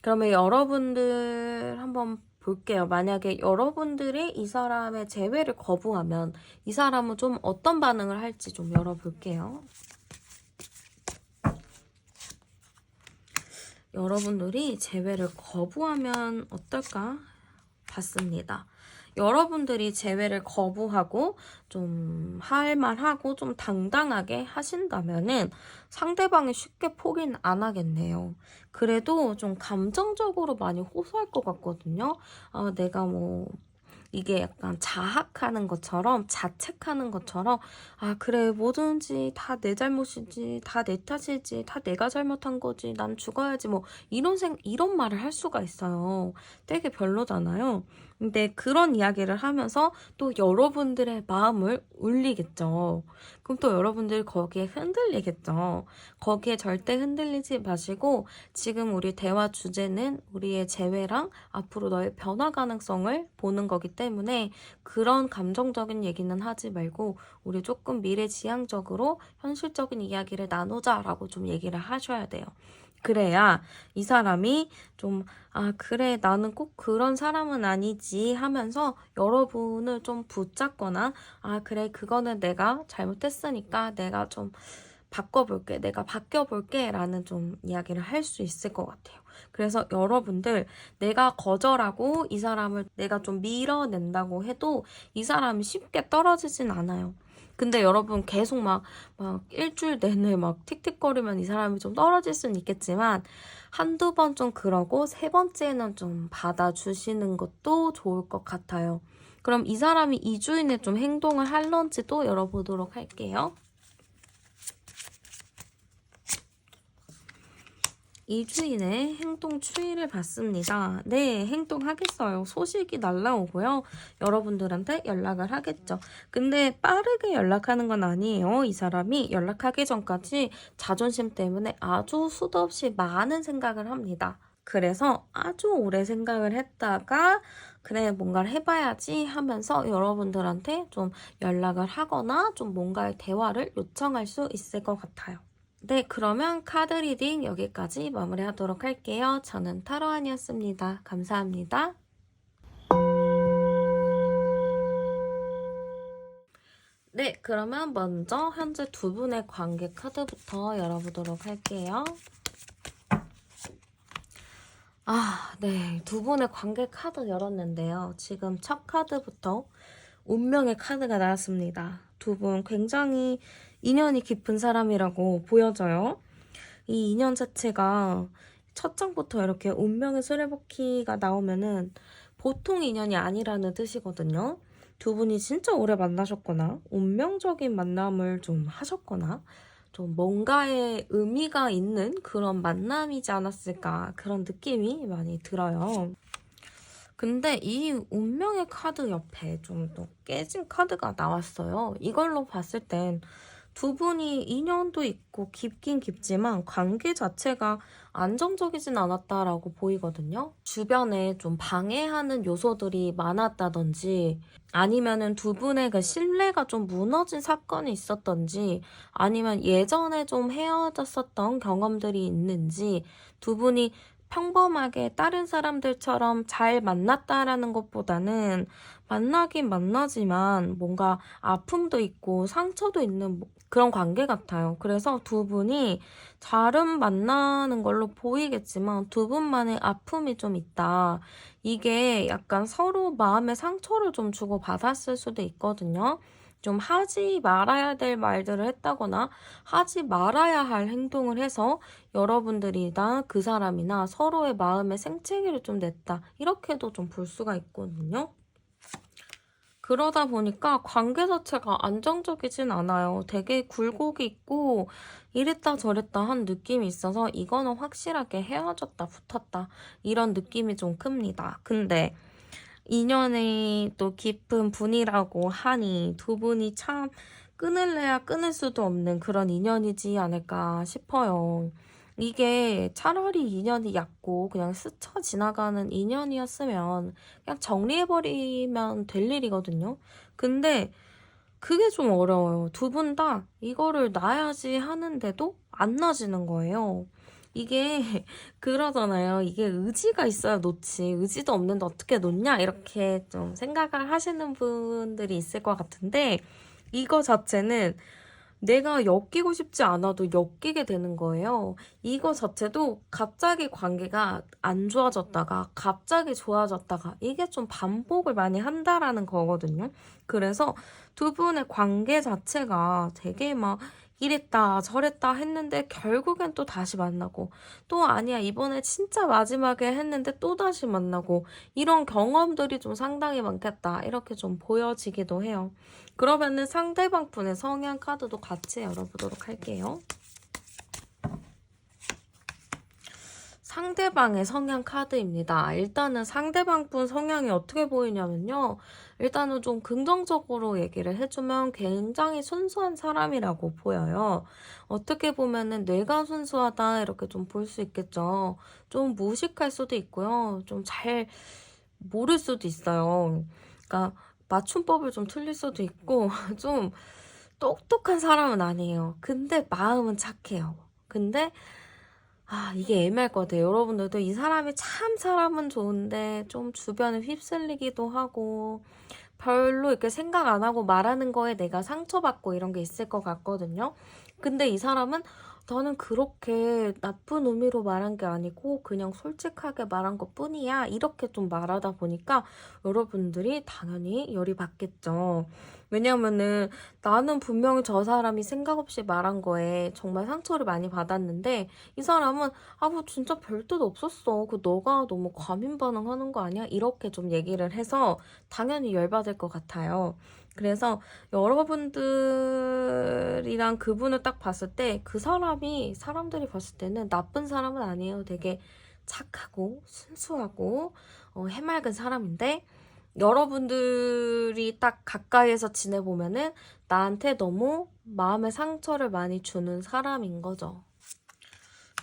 그러면 여러분들 한번 볼게요. 만약에 여러분들이 이 사람의 재회를 거부하면 이 사람은 좀 어떤 반응을 할지 좀 열어볼게요. 여러분들이 재회를 거부하면 어떨까 받습니다. 여러분들이 재회를 거부하고 좀 할 말하고 좀 당당하게 하신다면은 상대방이 쉽게 포기는 안 하겠네요. 그래도 좀 감정적으로 많이 호소할 것 같거든요. 내가 뭐 이게 약간 자학하는 것처럼 자책하는 것처럼 그래 뭐든지 다 내 잘못이지 다 내 탓이지 다 내가 잘못한 거지 난 죽어야지 뭐 이런 말을 할 수가 있어요. 되게 별로잖아요. 근데 그런 이야기를 하면서 또 여러분들의 마음을 울리겠죠. 그럼 또 여러분들 거기에 흔들리겠죠. 거기에 절대 흔들리지 마시고 지금 우리 대화 주제는 우리의 재회랑 앞으로 너의 변화 가능성을 보는 거기 때문에 그런 감정적인 얘기는 하지 말고 우리 조금 미래지향적으로 현실적인 이야기를 나누자라고 좀 얘기를 하셔야 돼요. 그래야 이 사람이 좀, 그래, 나는 꼭 그런 사람은 아니지 하면서 여러분을 좀 붙잡거나, 그래, 그거는 내가 잘못했으니까 내가 좀 바꿔볼게, 내가 바뀌어볼게 라는 좀 이야기를 할 수 있을 것 같아요. 그래서 여러분들 내가 거절하고 이 사람을 내가 좀 밀어낸다고 해도 이 사람이 쉽게 떨어지진 않아요. 근데 여러분 계속 막 일주일 내내 막 틱틱거리면 이 사람이 좀 떨어질 수는 있겠지만 한두 번 좀 그러고 세 번째는 좀 받아주시는 것도 좋을 것 같아요. 그럼 이 사람이 2주 이내 좀 행동을 할런지도 열어보도록 할게요. 2주인의 행동 추이를 봤습니다. 네, 행동하겠어요. 소식이 날라오고요. 여러분들한테 연락을 하겠죠. 근데 빠르게 연락하는 건 아니에요. 이 사람이 연락하기 전까지 자존심 때문에 아주 수도 없이 많은 생각을 합니다. 그래서 아주 오래 생각을 했다가 그래 뭔가를 해봐야지 하면서 여러분들한테 좀 연락을 하거나 좀 뭔가의 대화를 요청할 수 있을 것 같아요. 네, 그러면 카드 리딩 여기까지 마무리하도록 할게요. 저는 타로안이었습니다. 감사합니다. 네, 그러면 먼저 현재 두 분의 관계 카드부터 열어보도록 할게요. 네, 두 분의 관계 카드 열었는데요. 지금 첫 카드부터 운명의 카드가 나왔습니다. 두 분 굉장히 인연이 깊은 사람이라고 보여져요. 이 인연 자체가 첫 장부터 이렇게 운명의 수레바퀴가 나오면은 보통 인연이 아니라는 뜻이거든요. 두 분이 진짜 오래 만나셨거나 운명적인 만남을 좀 하셨거나 좀 뭔가의 의미가 있는 그런 만남이지 않았을까 그런 느낌이 많이 들어요. 근데 이 운명의 카드 옆에 좀 또 깨진 카드가 나왔어요. 이걸로 봤을 땐 두 분이 인연도 있고 깊긴 깊지만 관계 자체가 안정적이진 않았다라고 보이거든요. 주변에 좀 방해하는 요소들이 많았다든지 아니면은 두 분의 그 신뢰가 좀 무너진 사건이 있었던지 아니면 예전에 좀 헤어졌었던 경험들이 있는지 두 분이 평범하게 다른 사람들처럼 잘 만났다라는 것보다는 만나긴 만나지만 뭔가 아픔도 있고 상처도 있는 그런 관계 같아요. 그래서 두 분이 잘은 만나는 걸로 보이겠지만 두 분만의 아픔이 좀 있다. 이게 약간 서로 마음의 상처를 좀 주고 받았을 수도 있거든요. 좀 하지 말아야 될 말들을 했다거나 하지 말아야 할 행동을 해서 여러분들이나 그 사람이나 서로의 마음에 생채기를 좀 냈다. 이렇게도 좀 볼 수가 있거든요. 그러다 보니까 관계 자체가 안정적이진 않아요. 되게 굴곡이 있고 이랬다 저랬다 한 느낌이 있어서 이거는 확실하게 헤어졌다 붙었다 이런 느낌이 좀 큽니다. 근데 인연이 또 깊은 분이라고 하니 두 분이 참 끊을래야 끊을 수도 없는 그런 인연이지 않을까 싶어요. 이게 차라리 인연이 얕고 그냥 스쳐 지나가는 인연이었으면 그냥 정리해버리면 될 일이거든요. 근데 그게 좀 어려워요. 두 분 다 이거를 놔야지 하는데도 안 놔지는 거예요. 이게 그러잖아요. 이게 의지가 있어야 놓지. 의지도 없는데 어떻게 놓냐? 이렇게 좀 생각을 하시는 분들이 있을 것 같은데 이거 자체는 내가 엮이고 싶지 않아도 엮이게 되는 거예요. 이거 자체도 갑자기 관계가 안 좋아졌다가 갑자기 좋아졌다가 이게 좀 반복을 많이 한다라는 거거든요. 그래서 두 분의 관계 자체가 되게 막 이랬다 저랬다 했는데 결국엔 또 다시 만나고 또 아니야 이번에 진짜 마지막에 했는데 또 다시 만나고 이런 경험들이 좀 상당히 많겠다 이렇게 좀 보여지기도 해요. 그러면은 상대방 분의 성향 카드도 같이 열어보도록 할게요. 상대방의 성향 카드입니다. 일단은 상대방 분 성향이 어떻게 보이냐면요. 일단은 좀 긍정적으로 얘기를 해주면 굉장히 순수한 사람이라고 보여요. 어떻게 보면은 뇌가 순수하다 이렇게 좀 볼 수 있겠죠. 좀 무식할 수도 있고요. 좀 잘 모를 수도 있어요. 그러니까 맞춤법을 좀 틀릴 수도 있고 좀 똑똑한 사람은 아니에요. 근데 마음은 착해요. 근데 이게 애매할 것 같아요. 여러분들도 이 사람이 참 사람은 좋은데 좀 주변에 휩쓸리기도 하고 별로 이렇게 생각 안 하고 말하는 거에 내가 상처받고 이런 게 있을 것 같거든요. 근데 이 사람은 나는 그렇게 나쁜 의미로 말한 게 아니고 그냥 솔직하게 말한 것 뿐이야. 이렇게 좀 말하다 보니까 여러분들이 당연히 열이 받겠죠. 왜냐면은 나는 분명히 저 사람이 생각 없이 말한 거에 정말 상처를 많이 받았는데 이 사람은 뭐 진짜 별 뜻 없었어. 너가 너무 과민 반응하는 거 아니야? 이렇게 좀 얘기를 해서 당연히 열받을 것 같아요. 그래서 여러분들이랑 그분을 딱 봤을 때 그 사람이 사람들이 봤을 때는 나쁜 사람은 아니에요. 되게 착하고 순수하고 해맑은 사람인데 여러분들이 딱 가까이에서 지내보면은 나한테 너무 마음의 상처를 많이 주는 사람인 거죠.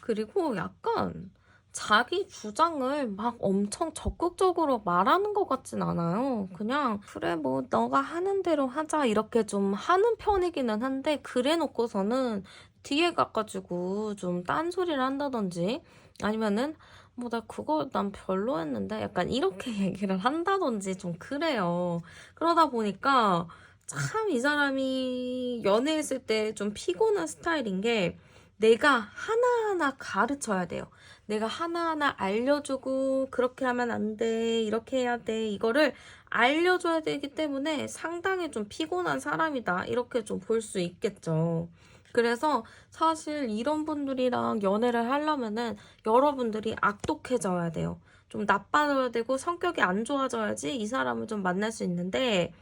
그리고 약간 자기 주장을 막 엄청 적극적으로 말하는 것 같진 않아요. 그냥 그래 뭐 너가 하는 대로 하자 이렇게 좀 하는 편이기는 한데 그래 놓고서는 뒤에 가가지고 좀 딴소리를 한다든지 아니면은 뭐 나 그거 난 별로였는데 약간 이렇게 얘기를 한다든지 좀 그래요. 그러다 보니까 참 이 사람이 연애했을 때 좀 피곤한 스타일인 게 내가 하나하나 가르쳐야 돼요. 내가 하나하나 알려주고 그렇게 하면 안 돼, 이렇게 해야 돼 이거를 알려줘야 되기 때문에 상당히 좀 피곤한 사람이다 이렇게 좀 볼 수 있겠죠. 그래서 사실 이런 분들이랑 연애를 하려면은 여러분들이 악독해져야 돼요. 좀 나빠져야 되고 성격이 안 좋아져야지 이 사람을 좀 만날 수 있는데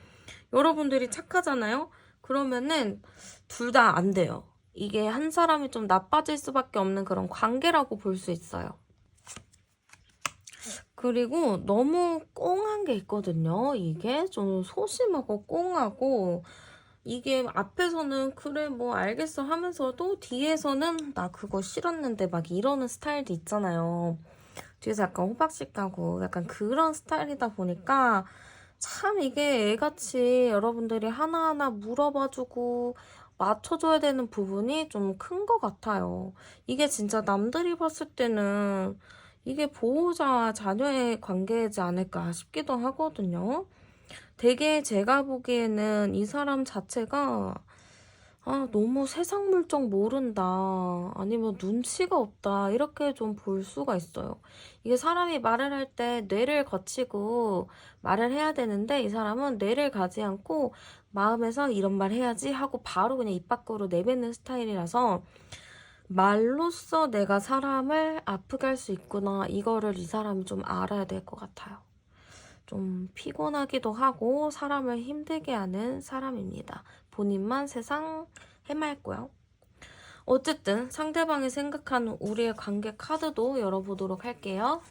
여러분들이 착하잖아요? 그러면은 둘 다 안 돼요. 이게 한 사람이 좀 나빠질 수밖에 없는 그런 관계라고 볼 수 있어요. 그리고 너무 꽁한 게 있거든요. 이게 좀 소심하고 꽁하고 이게 앞에서는 그래 뭐 알겠어 하면서도 뒤에서는 나 그거 싫었는데 막 이러는 스타일도 있잖아요. 뒤에서 약간 호박씨 까고 약간 그런 스타일이다 보니까 참 이게 애같이 여러분들이 하나하나 물어봐주고 맞춰줘야 되는 부분이 좀 큰 것 같아요. 이게 진짜 남들이 봤을 때는 이게 보호자와 자녀의 관계이지 않을까 싶기도 하거든요. 되게 제가 보기에는 이 사람 자체가 너무 세상 물정 모른다. 아니면 눈치가 없다. 이렇게 좀 볼 수가 있어요. 이게 사람이 말을 할 때 뇌를 거치고 말을 해야 되는데 이 사람은 뇌를 가지 않고 마음에서 이런 말 해야지 하고 바로 그냥 입 밖으로 내뱉는 스타일이라서 말로써 내가 사람을 아프게 할 수 있구나. 이거를 이 사람이 좀 알아야 될 것 같아요. 좀 피곤하기도 하고 사람을 힘들게 하는 사람입니다. 본인만 세상 해맑고요. 어쨌든 상대방이 생각하는 우리의 관계 카드도 열어보도록 할게요.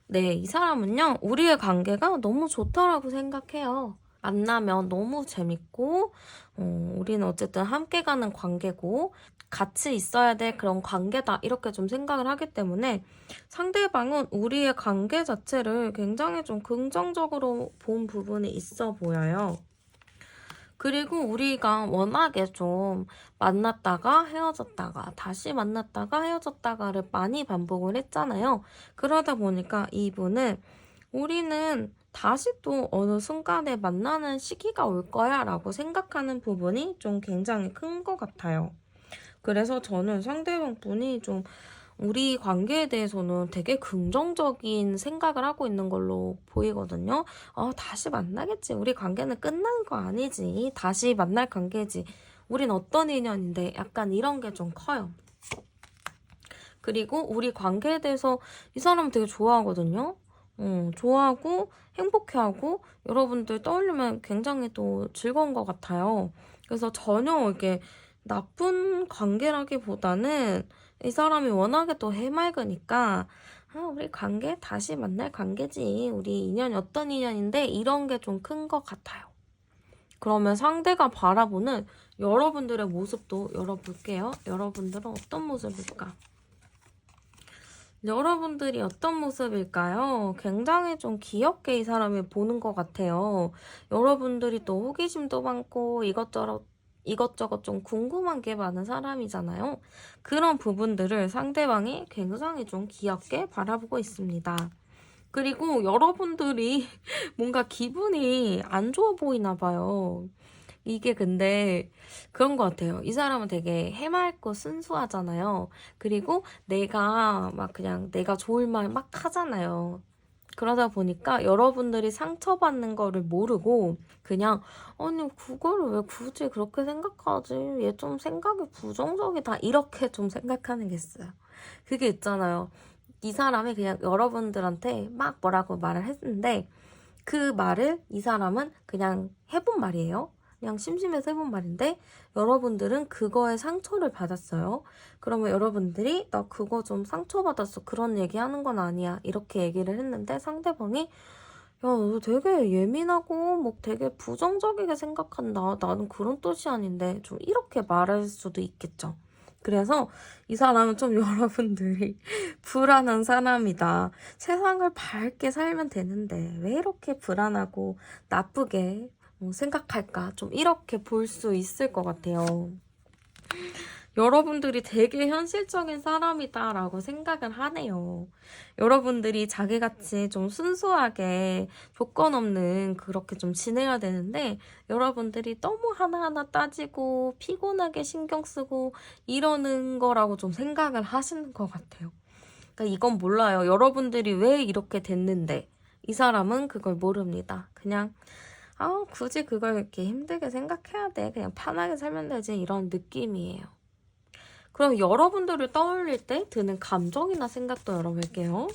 네, 이 사람은요. 우리의 관계가 너무 좋다라고 생각해요. 만나면 너무 재밌고 우리는 어쨌든 함께 가는 관계고 같이 있어야 될 그런 관계다 이렇게 좀 생각을 하기 때문에 상대방은 우리의 관계 자체를 굉장히 좀 긍정적으로 본 부분이 있어 보여요. 그리고 우리가 워낙에 좀 만났다가 헤어졌다가 다시 만났다가 헤어졌다가를 많이 반복을 했잖아요. 그러다 보니까 이분은 우리는 다시 또 어느 순간에 만나는 시기가 올 거야 라고 생각하는 부분이 좀 굉장히 큰 것 같아요. 그래서 저는 상대방 분이 좀 우리 관계에 대해서는 되게 긍정적인 생각을 하고 있는 걸로 보이거든요. 다시 만나겠지. 우리 관계는 끝난 거 아니지. 다시 만날 관계지. 우린 어떤 인연인데 약간 이런 게 좀 커요. 그리고 우리 관계에 대해서 이 사람 되게 좋아하거든요. 좋아하고 행복해하고 여러분들 떠올리면 굉장히 또 즐거운 것 같아요. 그래서 전혀 이게 나쁜 관계라기보다는 이 사람이 워낙에 또 해맑으니까 우리 관계 다시 만날 관계지. 우리 인연이 어떤 인연인데 이런 게 좀 큰 것 같아요. 그러면 상대가 바라보는 여러분들의 모습도 열어볼게요. 여러분들은 어떤 모습일까? 여러분들이 어떤 모습일까요? 굉장히 좀 귀엽게 이 사람을 보는 것 같아요. 여러분들이 또 호기심도 많고 이것저것 좀 궁금한 게 많은 사람이잖아요. 그런 부분들을 상대방이 굉장히 좀 귀엽게 바라보고 있습니다. 그리고 여러분들이 뭔가 기분이 안 좋아 보이나 봐요. 이게 근데 그런 것 같아요. 이 사람은 되게 해맑고 순수하잖아요. 그리고 내가 막 그냥 내가 좋을 말 막 하잖아요. 그러다 보니까 여러분들이 상처받는 거를 모르고 그냥 아니 그거를 왜 굳이 그렇게 생각하지? 얘 좀 생각이 부정적이다. 이렇게 좀 생각하는 게 있어요. 그게 있잖아요. 이 사람이 그냥 여러분들한테 막 뭐라고 말을 했는데 그 말을 이 사람은 그냥 해본 말이에요. 그냥 심심해서 해본 말인데 여러분들은 그거에 상처를 받았어요. 그러면 여러분들이 나 그거 좀 상처받았어. 그런 얘기하는 건 아니야. 이렇게 얘기를 했는데 상대방이 야, 너 되게 예민하고 뭐 되게 부정적이게 생각한다. 나는 그런 뜻이 아닌데 좀 이렇게 말할 수도 있겠죠. 그래서 이 사람은 좀 여러분들이 불안한 사람이다. 세상을 밝게 살면 되는데 왜 이렇게 불안하고 나쁘게 생각할까? 좀 이렇게 볼 수 있을 것 같아요. 여러분들이 되게 현실적인 사람이다라고 생각을 하네요. 여러분들이 자기같이 좀 순수하게 조건 없는 그렇게 좀 지내야 되는데 여러분들이 너무 하나하나 따지고 피곤하게 신경 쓰고 이러는 거라고 좀 생각을 하시는 것 같아요. 그러니까 이건 몰라요. 여러분들이 왜 이렇게 됐는데 이 사람은 그걸 모릅니다. 그냥 굳이 그걸 이렇게 힘들게 생각해야 돼. 그냥 편하게 살면 되지. 이런 느낌이에요. 그럼 여러분들을 떠올릴 때 드는 감정이나 생각도 열어볼게요.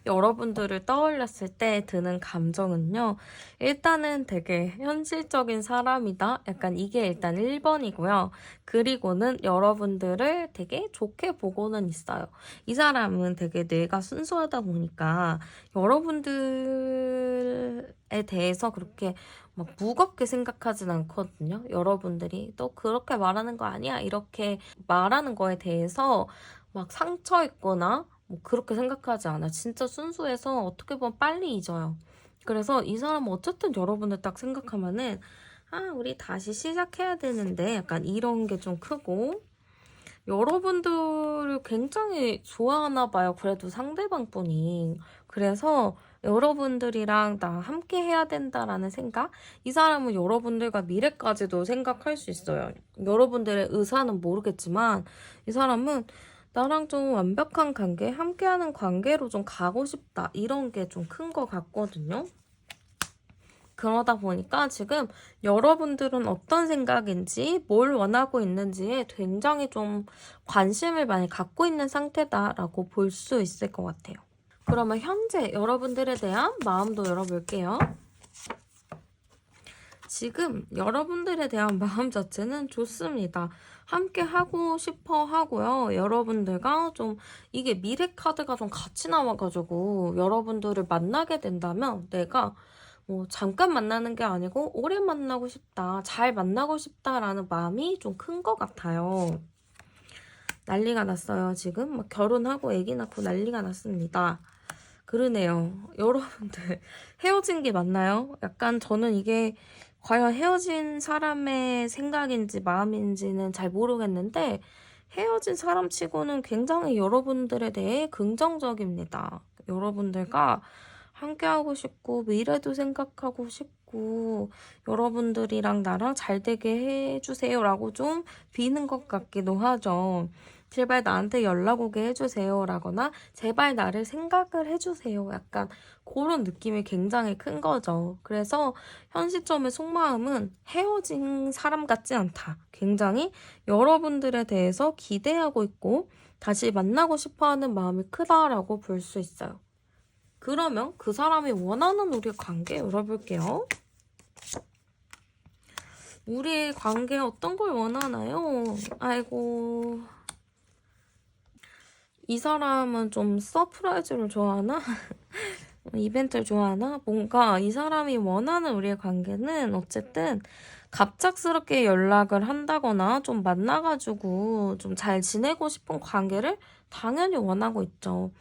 여러분들을 떠올렸을 때 드는 감정은요. 일단은 되게 현실적인 사람이다. 약간 이게 일단 1번이고요. 그리고는 여러분들을 되게 좋게 보고는 있어요. 이 사람은 되게 뇌가 순수하다 보니까 여러분들에 대해서 그렇게 막 무겁게 생각하진 않거든요. 여러분들이 또 그렇게 말하는 거 아니야? 이렇게 말하는 거에 대해서 막 상처 있거나 뭐 그렇게 생각하지 않아. 진짜 순수해서 어떻게 보면 빨리 잊어요. 그래서 이 사람은 어쨌든 여러분을 딱 생각하면은 우리 다시 시작해야 되는데 약간 이런 게 좀 크고 여러분들을 굉장히 좋아하나 봐요. 그래도 상대방 분이. 그래서 여러분들이랑 나 함께 해야 된다라는 생각? 이 사람은 여러분들과 미래까지도 생각할 수 있어요. 여러분들의 의사는 모르겠지만 이 사람은 나랑 좀 완벽한 관계, 함께하는 관계로 좀 가고 싶다. 이런 게 좀 큰 것 같거든요. 그러다 보니까 지금 여러분들은 어떤 생각인지, 뭘 원하고 있는지에 굉장히 좀 관심을 많이 갖고 있는 상태다라고 볼 수 있을 것 같아요. 그러면 현재 여러분들에 대한 마음도 열어볼게요. 지금 여러분들에 대한 마음 자체는 좋습니다. 함께 하고 싶어 하고요. 여러분들과 좀 이게 미래 카드가 좀 같이 나와가지고 여러분들을 만나게 된다면 내가 뭐 잠깐 만나는 게 아니고 오래 만나고 싶다, 잘 만나고 싶다라는 마음이 좀 큰 것 같아요. 난리가 났어요. 지금 막 결혼하고 아기 낳고 난리가 났습니다. 그러네요. 여러분들 헤어진 게 맞나요? 약간 저는 이게 과연 헤어진 사람의 생각인지 마음인지는 잘 모르겠는데 헤어진 사람 치고는 굉장히 여러분들에 대해 긍정적입니다. 여러분들과 함께하고 싶고 미래도 생각하고 싶고 여러분들이랑 나랑 잘 되게 해주세요 라고 좀 비는 것 같기도 하죠. 제발 나한테 연락 오게 해주세요 라거나 제발 나를 생각을 해주세요. 약간 그런 느낌이 굉장히 큰 거죠. 그래서 현 시점의 속마음은 헤어진 사람 같지 않다. 굉장히 여러분들에 대해서 기대하고 있고 다시 만나고 싶어하는 마음이 크다라고 볼 수 있어요. 그러면 그 사람이 원하는 우리 관계 열어볼게요. 우리의 관계 어떤 걸 원하나요? 아이고, 이 사람은 좀 서프라이즈를 좋아하나? 이벤트를 좋아하나? 뭔가 이 사람이 원하는 우리의 관계는 어쨌든 갑작스럽게 연락을 한다거나 좀 만나가지고 좀 잘 지내고 싶은 관계를 당연히 원하고 있죠.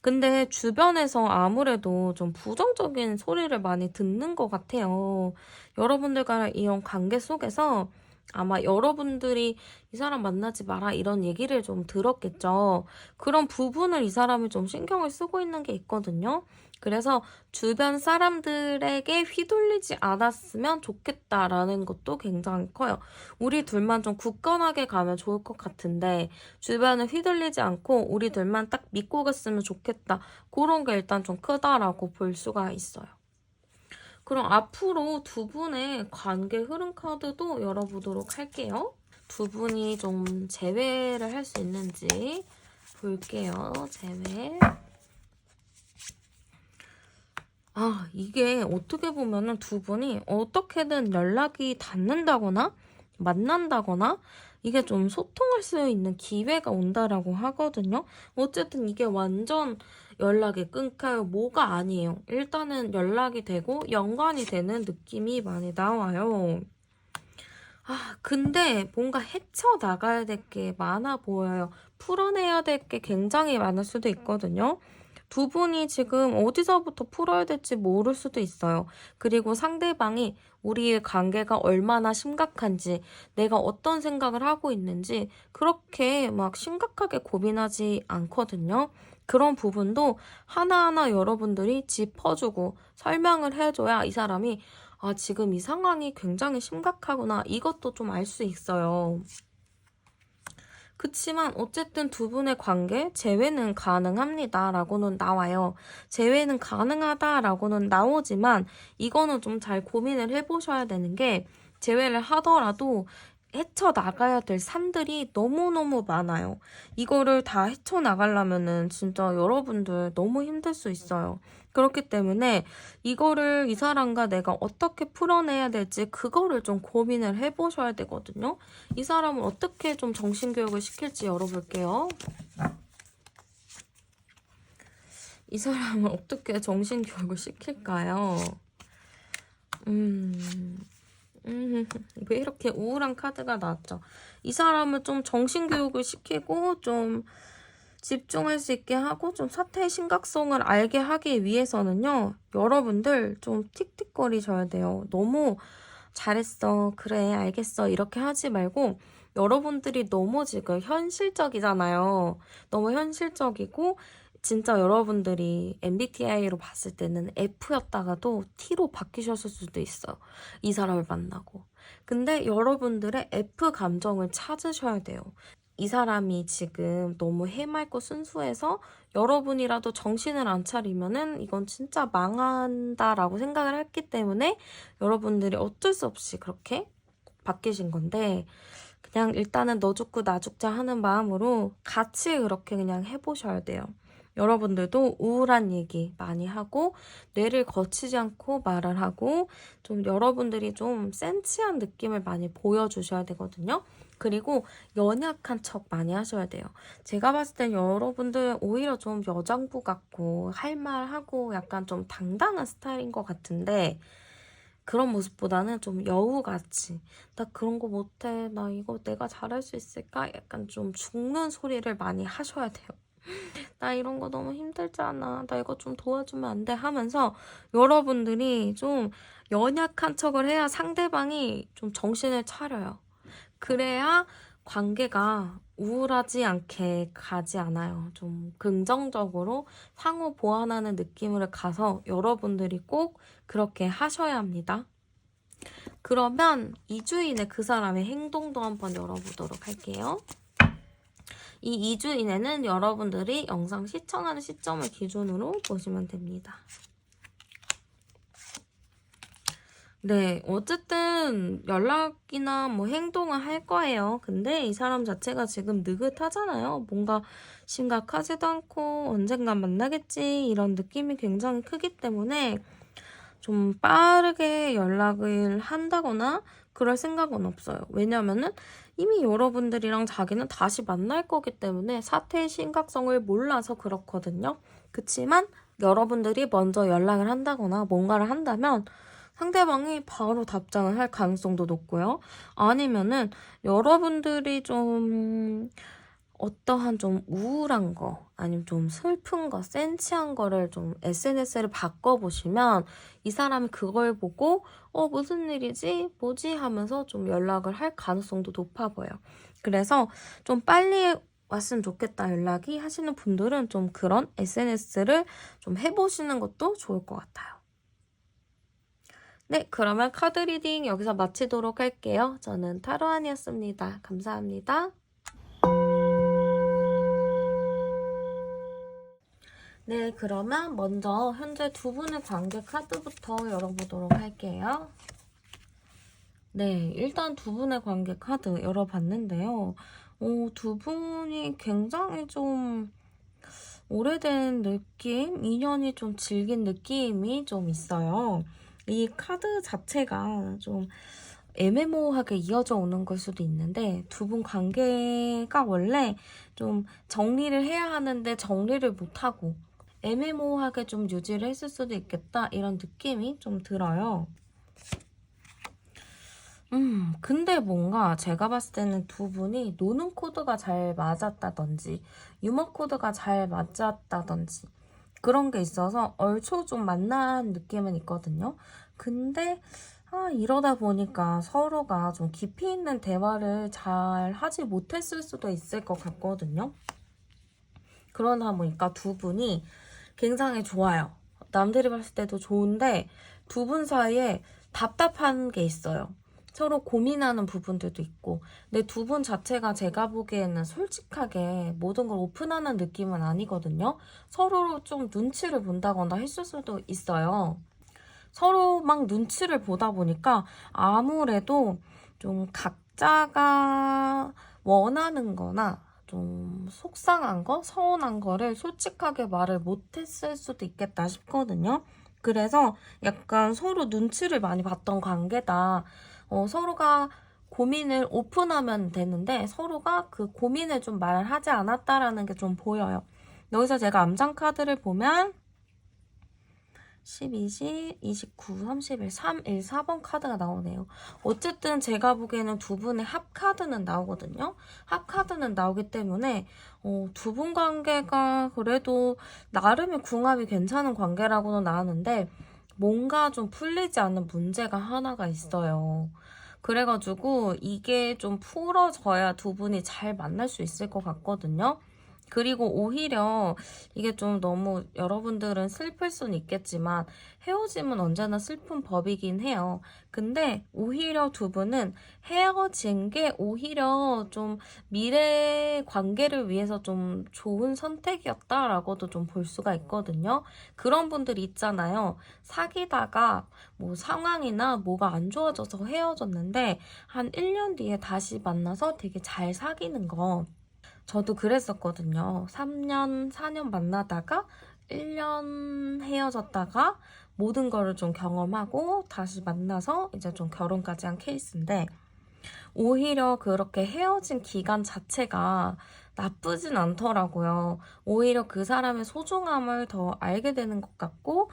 근데 주변에서 아무래도 좀 부정적인 소리를 많이 듣는 것 같아요. 여러분들과 이런 관계 속에서 아마 여러분들이 이 사람 만나지 마라 이런 얘기를 좀 들었겠죠. 그런 부분을 이 사람이 좀 신경을 쓰고 있는 게 있거든요. 그래서 주변 사람들에게 휘둘리지 않았으면 좋겠다라는 것도 굉장히 커요. 우리 둘만 좀 굳건하게 가면 좋을 것 같은데 주변을 휘둘리지 않고 우리 둘만 딱 믿고 갔으면 좋겠다. 그런 게 일단 좀 크다라고 볼 수가 있어요. 그럼 앞으로 두 분의 관계 흐름 카드도 열어보도록 할게요. 두 분이 좀 재회를 할 수 있는지 볼게요. 재회. 이게 어떻게 보면은 두 분이 어떻게든 연락이 닿는다거나 만난다거나 이게 좀 소통할 수 있는 기회가 온다라고 하거든요. 어쨌든 이게 완전 연락이 끊겨요. 뭐가 아니에요. 일단은 연락이 되고 연관이 되는 느낌이 많이 나와요. 근데 뭔가 헤쳐나가야 될 게 많아 보여요. 풀어내야 될 게 굉장히 많을 수도 있거든요. 두 분이 지금 어디서부터 풀어야 될지 모를 수도 있어요. 그리고 상대방이 우리의 관계가 얼마나 심각한지, 내가 어떤 생각을 하고 있는지, 그렇게 막 심각하게 고민하지 않거든요. 그런 부분도 하나하나 여러분들이 짚어주고 설명을 해줘야 이 사람이 지금 이 상황이 굉장히 심각하구나. 이것도 좀 알 수 있어요. 그치만 어쨌든 두 분의 관계 재회는 가능합니다 라고는 나와요. 재회는 가능하다라고는 나오지만 이거는 좀 잘 고민을 해보셔야 되는 게 재회를 하더라도 헤쳐나가야 될 산들이 너무너무 많아요. 이거를 다 헤쳐나가려면은 진짜 여러분들 너무 힘들 수 있어요. 그렇기 때문에 이거를 이 사람과 내가 어떻게 풀어내야 될지 그거를 좀 고민을 해보셔야 되거든요. 이 사람을 어떻게 좀 정신교육을 시킬지 열어볼게요. 이 사람을 어떻게 정신교육을 시킬까요? 왜 이렇게 우울한 카드가 나왔죠? 이 사람을 좀 정신교육을 시키고 좀 집중할 수 있게 하고 좀 사태의 심각성을 알게 하기 위해서는요. 여러분들 좀 틱틱거리셔야 돼요. 너무 잘했어. 그래, 알겠어. 이렇게 하지 말고 여러분들이 너무 지금 현실적이잖아요. 너무 현실적이고 진짜 여러분들이 MBTI로 봤을 때는 F였다가도 T로 바뀌셨을 수도 있어요. 이 사람을 만나고. 근데 여러분들의 F 감정을 찾으셔야 돼요. 이 사람이 지금 너무 해맑고 순수해서 여러분이라도 정신을 안 차리면은 이건 진짜 망한다라고 생각을 했기 때문에 여러분들이 어쩔 수 없이 그렇게 바뀌신 건데 그냥 일단은 너 죽고 나 죽자 하는 마음으로 같이 그렇게 그냥 해보셔야 돼요. 여러분들도 우울한 얘기 많이 하고 뇌를 거치지 않고 말을 하고 좀 여러분들이 좀 센치한 느낌을 많이 보여주셔야 되거든요. 그리고 연약한 척 많이 하셔야 돼요. 제가 봤을 땐 여러분들 오히려 좀 여장부 같고 할 말하고 약간 좀 당당한 스타일인 것 같은데 그런 모습보다는 좀 여우같이 나 그런 거 못해. 나 이거 내가 잘할 수 있을까? 약간 좀 죽는 소리를 많이 하셔야 돼요. 나 이런 거 너무 힘들잖아. 나 이거 좀 도와주면 안 돼? 하면서 여러분들이 좀 연약한 척을 해야 상대방이 좀 정신을 차려요. 그래야 관계가 우울하지 않게 가지 않아요. 좀 긍정적으로 상호 보완하는 느낌으로 가서 여러분들이 꼭 그렇게 하셔야 합니다. 그러면 2주 이내 그 사람의 행동도 한번 열어보도록 할게요. 이 2주 이내는 여러분들이 영상 시청하는 시점을 기준으로 보시면 됩니다. 네, 어쨌든 연락이나 뭐 행동을 할 거예요. 근데 이 사람 자체가 지금 느긋하잖아요. 뭔가 심각하지도 않고 언젠간 만나겠지 이런 느낌이 굉장히 크기 때문에 좀 빠르게 연락을 한다거나 그럴 생각은 없어요. 왜냐면은 이미 여러분들이랑 자기는 다시 만날 거기 때문에 사태의 심각성을 몰라서 그렇거든요. 그치만 여러분들이 먼저 연락을 한다거나 뭔가를 한다면 상대방이 바로 답장을 할 가능성도 높고요. 아니면은 여러분들이 좀 어떠한 좀 우울한 거 아니면 좀 슬픈 거, 센치한 거를 좀 SNS를 바꿔보시면 이 사람이 그걸 보고 무슨 일이지? 뭐지? 하면서 좀 연락을 할 가능성도 높아 보여요. 그래서 좀 빨리 왔으면 좋겠다 연락이 하시는 분들은 좀 그런 SNS를 좀 해보시는 것도 좋을 것 같아요. 네, 그러면 카드 리딩 여기서 마치도록 할게요. 저는 타로안이었습니다. 감사합니다. 네, 그러면 먼저 현재 두 분의 관계 카드부터 열어보도록 할게요. 네, 일단 두 분의 관계 카드 열어봤는데요. 두 분이 굉장히 좀 오래된 느낌, 인연이 좀 질긴 느낌이 좀 있어요. 이 카드 자체가 좀 애매모호하게 이어져 오는 걸 수도 있는데 두 분 관계가 원래 좀 정리를 해야 하는데 정리를 못하고 애매모호하게 좀 유지를 했을 수도 있겠다 이런 느낌이 좀 들어요. 근데 뭔가 제가 봤을 때는 두 분이 노는 코드가 잘 맞았다든지 유머 코드가 잘 맞았다든지 그런 게 있어서 얼추 좀 만난 느낌은 있거든요. 근데 이러다 보니까 서로가 좀 깊이 있는 대화를 잘 하지 못했을 수도 있을 것 같거든요. 그러다 보니까 두 분이 굉장히 좋아요. 남들이 봤을 때도 좋은데 두 분 사이에 답답한 게 있어요. 서로 고민하는 부분들도 있고 근데 두 분 자체가 제가 보기에는 솔직하게 모든 걸 오픈하는 느낌은 아니거든요. 서로 좀 눈치를 본다거나 했을 수도 있어요. 서로 막 눈치를 보다 보니까 아무래도 좀 각자가 원하는 거나 좀 속상한 거, 서운한 거를 솔직하게 말을 못했을 수도 있겠다 싶거든요. 그래서 약간 서로 눈치를 많이 봤던 관계다. 서로가 고민을 오픈하면 되는데 서로가 그 고민을 좀 말하지 않았다라는 게 좀 보여요. 여기서 제가 암장 카드를 보면 12시, 29, 31, 31, 4번 카드가 나오네요. 어쨌든 제가 보기에는 두 분의 합 카드는 나오거든요. 합 카드는 나오기 때문에 두 분 관계가 그래도 나름의 궁합이 괜찮은 관계라고는 나왔는데 뭔가 좀 풀리지 않는 문제가 하나가 있어요. 그래가지고 이게 좀 풀어져야 두 분이 잘 만날 수 있을 것 같거든요. 그리고 오히려 이게 좀 너무 여러분들은 슬플 수는 있겠지만 헤어짐은 언제나 슬픈 법이긴 해요. 근데 오히려 두 분은 헤어진 게 오히려 좀 미래 관계를 위해서 좀 좋은 선택이었다라고도 좀 볼 수가 있거든요. 그런 분들이 있잖아요. 사귀다가 뭐 상황이나 뭐가 안 좋아져서 헤어졌는데 한 1년 뒤에 다시 만나서 되게 잘 사귀는 거. 저도 그랬었거든요. 3년, 4년 만나다가 1년 헤어졌다가 모든 거를 좀 경험하고 다시 만나서 이제 좀 결혼까지 한 케이스인데 오히려 그렇게 헤어진 기간 자체가 나쁘진 않더라고요. 오히려 그 사람의 소중함을 더 알게 되는 것 같고,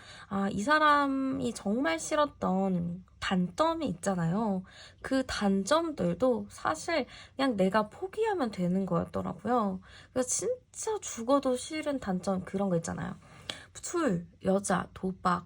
이 사람이 정말 싫었던 단점이 있잖아요. 그 단점들도 사실 그냥 내가 포기하면 되는 거였더라고요. 그래서 진짜 죽어도 싫은 단점 그런 거 있잖아요. 술, 여자, 도박,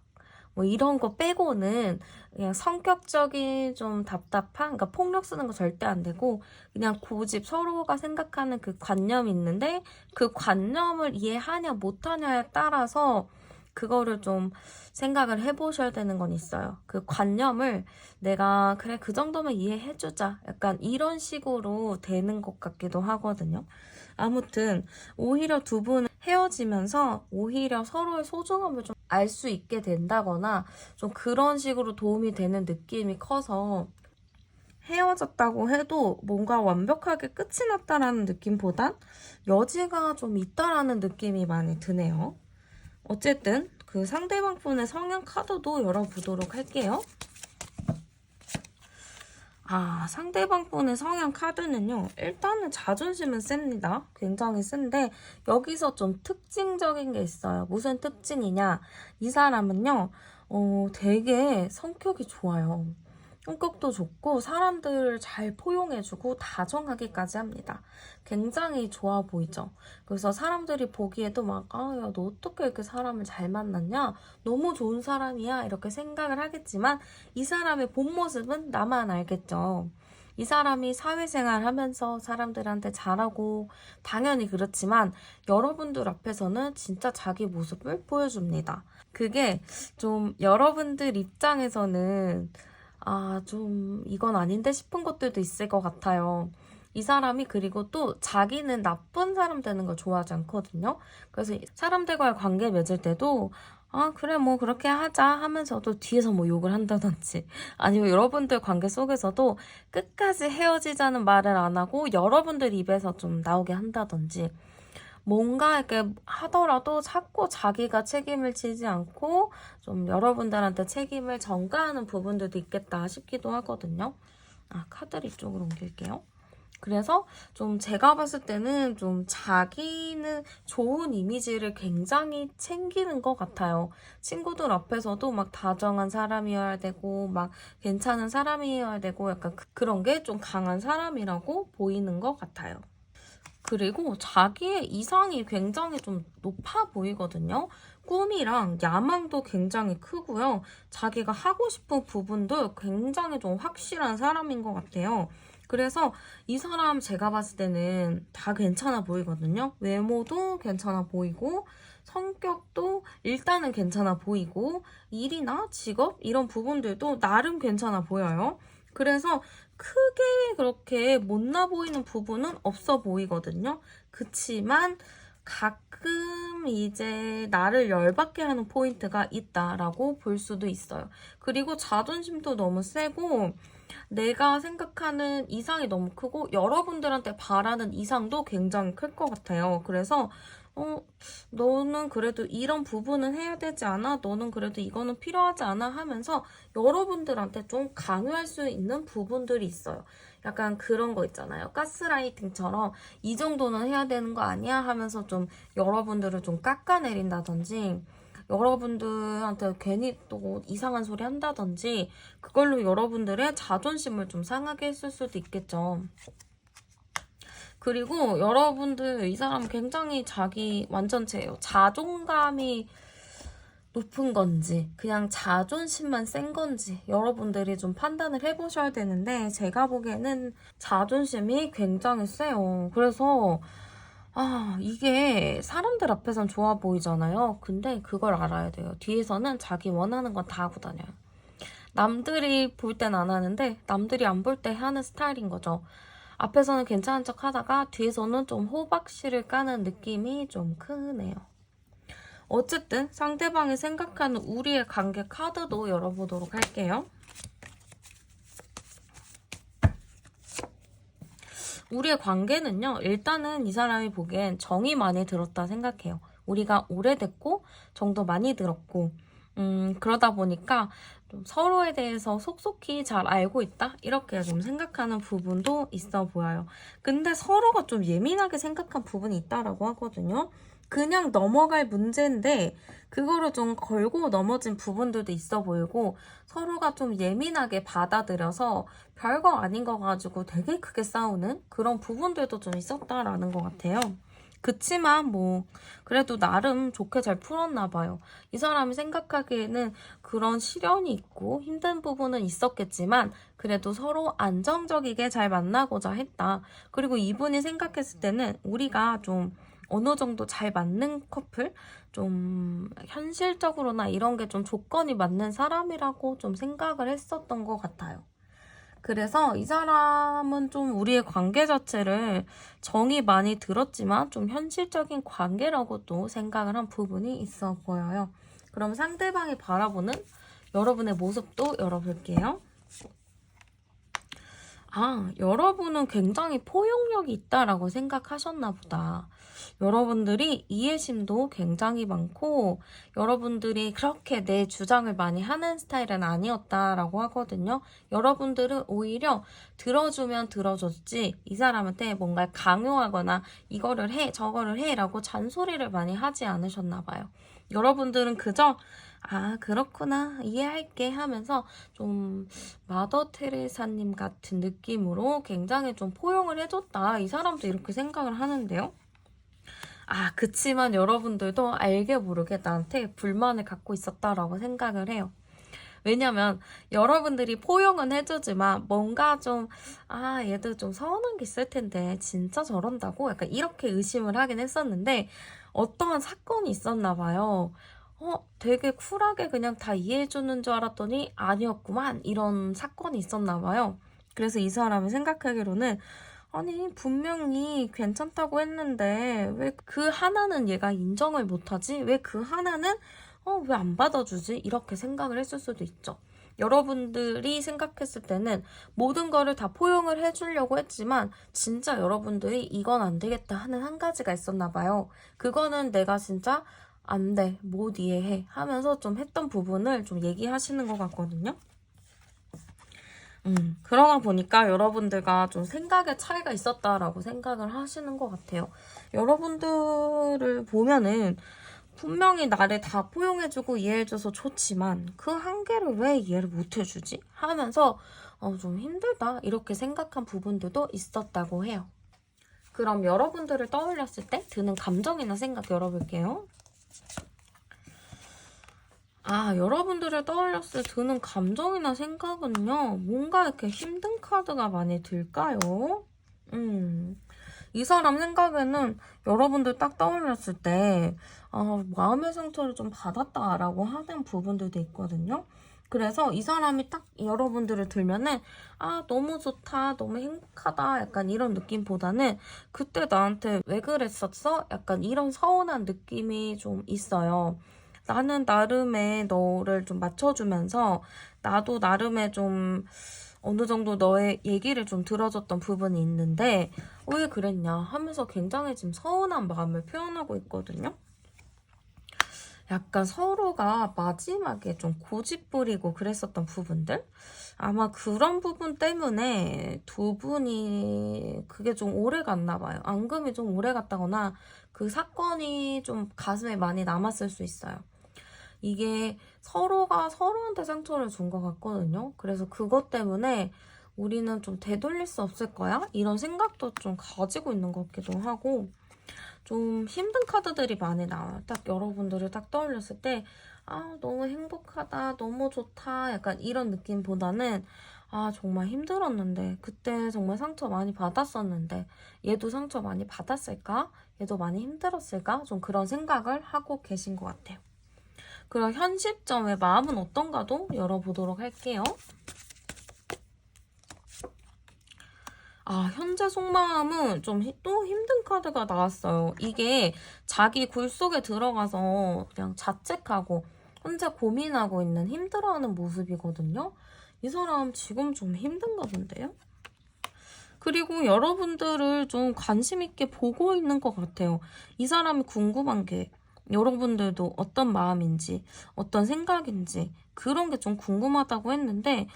뭐 이런 거 빼고는 그냥 성격적인 좀 답답한, 그러니까 폭력 쓰는 거 절대 안 되고 그냥 고집, 서로가 생각하는 그 관념이 있는데 그 관념을 이해하냐 못하냐에 따라서 그거를 좀 생각을 해보셔야 되는 건 있어요. 그 관념을 내가 그래 그 정도면 이해해주자, 약간 이런 식으로 되는 것 같기도 하거든요. 아무튼 오히려 두 분은 헤어지면서 오히려 서로의 소중함을 좀 알 수 있게 된다거나 좀 그런 식으로 도움이 되는 느낌이 커서, 헤어졌다고 해도 뭔가 완벽하게 끝이 났다라는 느낌보단 여지가 좀 있다라는 느낌이 많이 드네요. 어쨌든 그 상대방 분의 성향 카드도 열어보도록 할게요. 상대방 분의 성향 카드는요, 일단은 자존심은 셉니다. 굉장히 센데 여기서 좀 특징적인 게 있어요. 무슨 특징이냐, 이 사람은요 되게 성격이 좋아요. 성격도 좋고 사람들을 잘 포용해주고 다정하기까지 합니다. 굉장히 좋아 보이죠? 그래서 사람들이 보기에도 막, 야, 너 어떻게 이렇게 사람을 잘 만났냐? 너무 좋은 사람이야. 이렇게 생각을 하겠지만 이 사람의 본 모습은 나만 알겠죠. 이 사람이 사회생활 하면서 사람들한테 잘하고 당연히 그렇지만 여러분들 앞에서는 진짜 자기 모습을 보여줍니다. 그게 좀 여러분들 입장에서는 좀 이건 아닌데 싶은 것들도 있을 것 같아요. 이 사람이 그리고 또 자기는 나쁜 사람 되는 걸 좋아하지 않거든요. 그래서 사람들과의 관계 맺을 때도 그래 뭐 그렇게 하자 하면서도 뒤에서 뭐 욕을 한다든지, 아니면 여러분들 관계 속에서도 끝까지 헤어지자는 말을 안 하고 여러분들 입에서 좀 나오게 한다든지, 뭔가 이렇게 하더라도 자꾸 자기가 책임을 지지 않고 좀 여러분들한테 책임을 전가하는 부분들도 있겠다 싶기도 하거든요. 카드를 이쪽으로 옮길게요. 그래서 좀 제가 봤을 때는 좀 자기는 좋은 이미지를 굉장히 챙기는 것 같아요. 친구들 앞에서도 막 다정한 사람이어야 되고 막 괜찮은 사람이어야 되고 약간 그런 게 좀 강한 사람이라고 보이는 것 같아요. 그리고 자기의 이상이 굉장히 좀 높아 보이거든요. 꿈이랑 야망도 굉장히 크고요. 자기가 하고 싶은 부분도 굉장히 좀 확실한 사람인 것 같아요. 그래서 이 사람 제가 봤을 때는 다 괜찮아 보이거든요. 외모도 괜찮아 보이고 성격도 일단은 괜찮아 보이고 일이나 직업 이런 부분들도 나름 괜찮아 보여요. 그래서 크게 그렇게 못나 보이는 부분은 없어 보이거든요. 그치만 가끔 이제 나를 열받게 하는 포인트가 있다라고 볼 수도 있어요. 그리고 자존심도 너무 세고 내가 생각하는 이상이 너무 크고 여러분들한테 바라는 이상도 굉장히 클 것 같아요. 그래서 너는 그래도 이런 부분은 해야 되지 않아? 너는 그래도 이거는 필요하지 않아? 하면서 여러분들한테 좀 강요할 수 있는 부분들이 있어요. 약간 그런 거 있잖아요. 가스라이팅처럼 이 정도는 해야 되는 거 아니야? 하면서 좀 여러분들을 좀 깎아내린다든지, 여러분들한테 괜히 또 이상한 소리 한다든지, 그걸로 여러분들의 자존심을 좀 상하게 했을 수도 있겠죠. 그리고 여러분들 이 사람 굉장히 자기 완전체예요. 자존감이 높은 건지 그냥 자존심만 센 건지 여러분들이 좀 판단을 해보셔야 되는데, 제가 보기에는 자존심이 굉장히 세요. 그래서 이게 사람들 앞에선 좋아 보이잖아요. 근데 그걸 알아야 돼요. 뒤에서는 자기 원하는 건 다 하고 다녀요. 남들이 볼 땐 안 하는데 남들이 안 볼 때 하는 스타일인 거죠. 앞에서는 괜찮은 척 하다가 뒤에서는 좀 호박씨를 까는 느낌이 좀 크네요. 어쨌든 상대방이 생각하는 우리의 관계 카드도 열어보도록 할게요. 우리의 관계는요, 일단은 이 사람이 보기엔 정이 많이 들었다 생각해요. 우리가 오래됐고 정도 많이 들었고 그러다 보니까 좀 서로에 대해서 속속히 잘 알고 있다? 이렇게 좀 생각하는 부분도 있어 보여요. 근데 서로가 좀 예민하게 생각한 부분이 있다라고 하거든요. 그냥 넘어갈 문제인데 그거를 좀 걸고 넘어진 부분들도 있어 보이고, 서로가 좀 예민하게 받아들여서 별거 아닌 거 가지고 되게 크게 싸우는 그런 부분들도 좀 있었다라는 것 같아요. 그치만 뭐 그래도 나름 좋게 잘 풀었나 봐요. 이 사람이 생각하기에는 그런 시련이 있고 힘든 부분은 있었겠지만 그래도 서로 안정적이게 잘 만나고자 했다. 그리고 이분이 생각했을 때는 우리가 좀 어느 정도 잘 맞는 커플? 좀 현실적으로나 이런 게 좀 조건이 맞는 사람이라고 좀 생각을 했었던 것 같아요. 그래서 이 사람은 좀 우리의 관계 자체를 정이 많이 들었지만 좀 현실적인 관계라고도 생각을 한 부분이 있어 보여요. 그럼 상대방이 바라보는 여러분의 모습도 열어볼게요. 아, 여러분은 굉장히 포용력이 있다라고 생각하셨나 보다. 여러분들이 이해심도 굉장히 많고 여러분들이 그렇게 내 주장을 많이 하는 스타일은 아니었다라고 하거든요. 여러분들은 오히려 들어주면 들어줬지 이 사람한테 뭔가 강요하거나 이거를 해 저거를 해 라고 잔소리를 많이 하지 않으셨나 봐요. 여러분들은 그저 아, 그렇구나. 이해할게 하면서 좀 마더 테레사님 같은 느낌으로 굉장히 좀 포용을 해줬다. 이 사람도 이렇게 생각을 하는데요. 아, 그치만 여러분들도 알게 모르게 나한테 불만을 갖고 있었다라고 생각을 해요. 왜냐면 여러분들이 포용은 해주지만 뭔가 좀, 아, 얘도 좀 서운한 게 있을 텐데 진짜 저런다고? 약간 이렇게 의심을 하긴 했었는데 어떠한 사건이 있었나 봐요. 되게 쿨하게 그냥 다 이해해주는 줄 알았더니 아니었구만. 이런 사건이 있었나 봐요. 그래서 이 사람이 생각하기로는 아니, 분명히 괜찮다고 했는데 왜 그 하나는 얘가 인정을 못하지? 왜 그 하나는 왜 안 받아주지? 이렇게 생각을 했을 수도 있죠. 여러분들이 생각했을 때는 모든 거를 다 포용을 해주려고 했지만 진짜 여러분들이 이건 안 되겠다 하는 한 가지가 있었나 봐요. 그거는 내가 진짜 안 돼, 못 이해해 하면서 좀 했던 부분을 좀 얘기하시는 것 같거든요. 그러다 보니까 여러분들과 좀 생각의 차이가 있었다라고 생각을 하시는 것 같아요. 여러분들을 보면은 분명히 나를 다 포용해주고 이해해줘서 좋지만 그 한계를 왜 이해를 못해주지? 하면서 좀 힘들다 이렇게 생각한 부분들도 있었다고 해요. 그럼 여러분들을 떠올렸을 때 드는 감정이나 생각 열어볼게요. 아, 여러분들을 떠올렸을 때 드는 감정이나 생각은요, 뭔가 이렇게 힘든 카드가 많이 들까요? 이 사람 생각에는 여러분들 딱 떠올렸을 때, 마음의 상처를 좀 받았다라고 하는 부분들도 있거든요. 그래서 이 사람이 딱 여러분들을 들면은, 아, 너무 좋다, 너무 행복하다, 약간 이런 느낌보다는, 그때 나한테 왜 그랬었어? 약간 이런 서운한 느낌이 좀 있어요. 나는 나름의 너를 좀 맞춰주면서 나도 나름의 좀 어느 정도 너의 얘기를 좀 들어줬던 부분이 있는데 왜 그랬냐 하면서 굉장히 지금 서운한 마음을 표현하고 있거든요. 약간 서로가 마지막에 좀 고집 부리고 그랬었던 부분들? 아마 그런 부분 때문에 두 분이 그게 좀 오래 갔나 봐요. 앙금이 좀 오래 갔다거나 그 사건이 좀 가슴에 많이 남았을 수 있어요. 이게 서로가 서로한테 상처를 준 것 같거든요. 그래서 그것 때문에 우리는 좀 되돌릴 수 없을 거야? 이런 생각도 좀 가지고 있는 것 같기도 하고 좀 힘든 카드들이 많이 나와요. 딱 여러분들을 딱 떠올렸을 때 아, 너무 행복하다, 너무 좋다 약간 이런 느낌보다는 아, 정말 힘들었는데 그때 정말 상처 많이 받았었는데 얘도 상처 많이 받았을까? 얘도 많이 힘들었을까? 좀 그런 생각을 하고 계신 것 같아요. 그럼 현 시점의 마음은 어떤가도 열어보도록 할게요. 아, 현재 속마음은 좀 또 힘든 카드가 나왔어요. 이게 자기 굴 속에 들어가서 그냥 자책하고 혼자 고민하고 있는 힘들어하는 모습이거든요. 이 사람 지금 좀 힘든가 본데요? 그리고 여러분들을 좀 관심 있게 보고 있는 것 같아요. 이 사람이 궁금한 게 여러분들도 어떤 마음인지, 어떤 생각인지 그런 게 좀 궁금하다고 했는데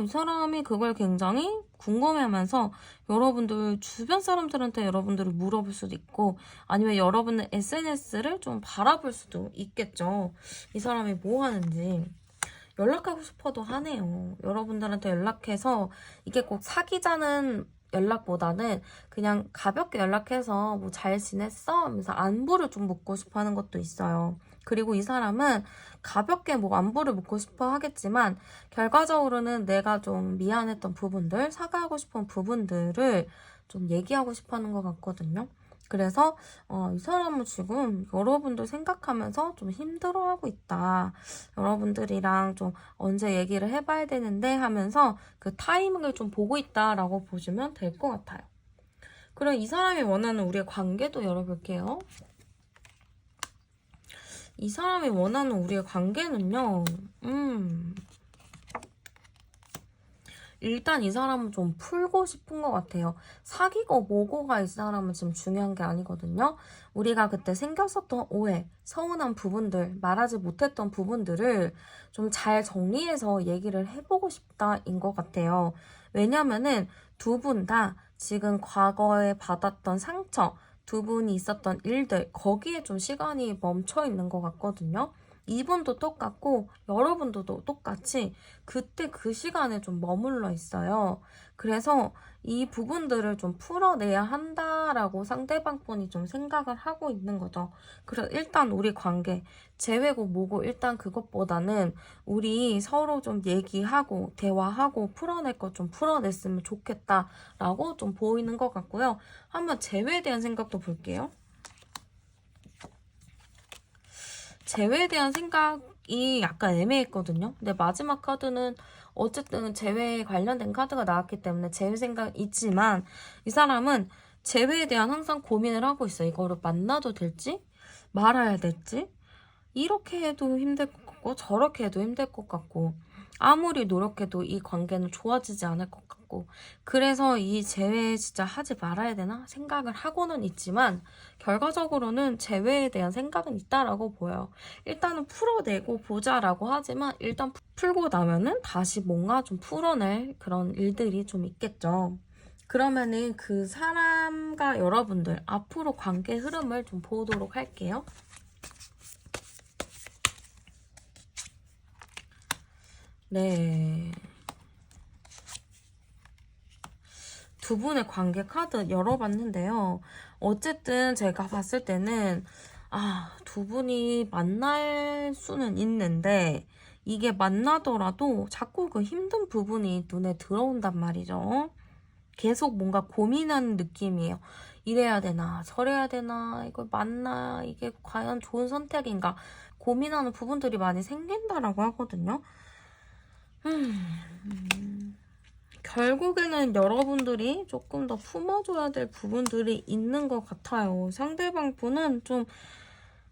이 사람이 그걸 굉장히 궁금해하면서 여러분들 주변 사람들한테 여러분들을 물어볼 수도 있고 아니면 여러분의 SNS를 좀 바라볼 수도 있겠죠. 이 사람이 뭐 하는지. 연락하고 싶어도 하네요. 여러분들한테 연락해서 이게 꼭 사귀자는 연락보다는 그냥 가볍게 연락해서 뭐 잘 지냈어? 하면서 안부를 좀 묻고 싶어 하는 것도 있어요. 그리고 이 사람은 가볍게 뭐 안부를 묻고 싶어 하겠지만 결과적으로는 내가 좀 미안했던 부분들, 사과하고 싶은 부분들을 좀 얘기하고 싶어 하는 것 같거든요. 그래서 이 사람은 지금 여러분들 생각하면서 좀 힘들어하고 있다. 여러분들이랑 좀 언제 얘기를 해봐야 되는데 하면서 그 타이밍을 좀 보고 있다라고 보시면 될 것 같아요. 그럼 이 사람이 원하는 우리의 관계도 열어볼게요. 이 사람이 원하는 우리의 관계는요. 일단 이 사람은 좀 풀고 싶은 것 같아요. 사귀고 뭐고가 이 사람은 지금 중요한 게 아니거든요. 우리가 그때 생겼었던 오해, 서운한 부분들, 말하지 못했던 부분들을 좀 잘 정리해서 얘기를 해보고 싶다인 것 같아요. 왜냐면은 두 분 다 지금 과거에 받았던 상처, 두 분이 있었던 일들, 거기에 좀 시간이 멈춰 있는 것 같거든요. 이분도 똑같고 여러분도 똑같이 그때 그 시간에 좀 머물러 있어요. 그래서 이 부분들을 좀 풀어내야 한다라고 상대방 분이 좀 생각을 하고 있는 거죠. 그래서 일단 우리 관계, 재회고 뭐고 일단 그것보다는 우리 서로 좀 얘기하고 대화하고 풀어낼 것 좀 풀어냈으면 좋겠다라고 좀 보이는 것 같고요. 한번 재회에 대한 생각도 볼게요. 재회에 대한 생각이 약간 애매했거든요. 근데 마지막 카드는 어쨌든 재회에 관련된 카드가 나왔기 때문에 재회 생각 있지만 이 사람은 재회에 대한 항상 고민을 하고 있어요. 이거를 만나도 될지 말아야 될지 이렇게 해도 힘들 것 같고 저렇게 해도 힘들 것 같고 아무리 노력해도 이 관계는 좋아지지 않을 것 같고 그래서 이 재회 진짜 하지 말아야 되나 생각을 하고는 있지만 결과적으로는 재회에 대한 생각은 있다라고 보여요. 일단은 풀어내고 보자라고 하지만 일단 풀고 나면은 다시 뭔가 좀 풀어낼 그런 일들이 좀 있겠죠. 그러면은 그 사람과 여러분들 앞으로 관계 흐름을 좀 보도록 할게요. 네. 두 분의 관계 카드 열어봤는데요. 어쨌든 제가 봤을 때는 두 분이 만날 수는 있는데 이게 만나더라도 자꾸 그 힘든 부분이 눈에 들어온단 말이죠. 계속 뭔가 고민하는 느낌이에요. 이래야 되나 저래야 되나 이걸 맞나 이게 과연 좋은 선택인가 고민하는 부분들이 많이 생긴다라고 하거든요. 결국에는 여러분들이 조금 더 품어줘야 될 부분들이 있는 것 같아요. 상대방 분은 좀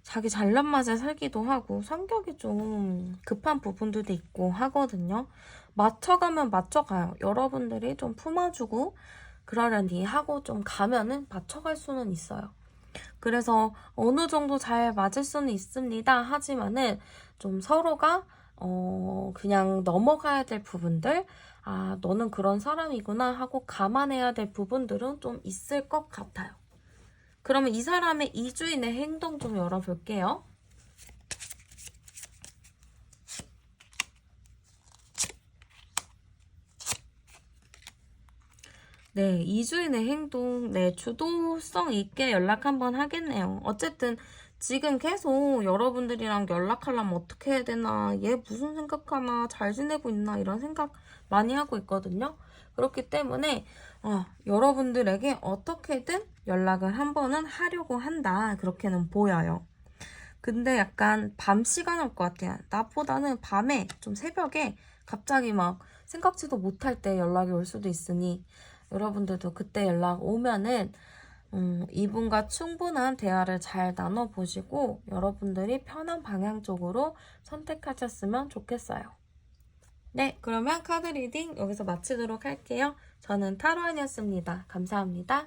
자기 잘난 맛에 살기도 하고 성격이 좀 급한 부분들도 있고 하거든요. 맞춰가면 맞춰가요. 여러분들이 좀 품어주고 그러려니 하고 좀 가면은 맞춰갈 수는 있어요. 그래서 어느 정도 잘 맞을 수는 있습니다. 하지만은 좀 서로가 그냥 넘어가야 될 부분들, 너는 그런 사람이구나 하고 감안해야 될 부분들은 좀 있을 것 같아요. 그러면 이 사람의 이주인의 행동 좀 열어볼게요. 네, 이주인의 행동, 네, 주도성 있게 연락 한번 하겠네요. 어쨌든 지금 계속 여러분들이랑 연락하려면 어떻게 해야 되나, 얘 무슨 생각하나, 잘 지내고 있나, 이런 생각 많이 하고 있거든요. 그렇기 때문에 여러분들에게 어떻게든 연락을 한 번은 하려고 한다. 그렇게는 보여요. 근데 약간 밤 시간 올 것 같아요. 낮보다는 밤에, 좀 새벽에 갑자기 막 생각지도 못할 때 연락이 올 수도 있으니 여러분들도 그때 연락 오면은 이분과 충분한 대화를 잘 나눠보시고 여러분들이 편한 방향 쪽으로 선택하셨으면 좋겠어요. 네, 그러면 카드 리딩 여기서 마치도록 할게요. 저는 타로안이었습니다. 감사합니다.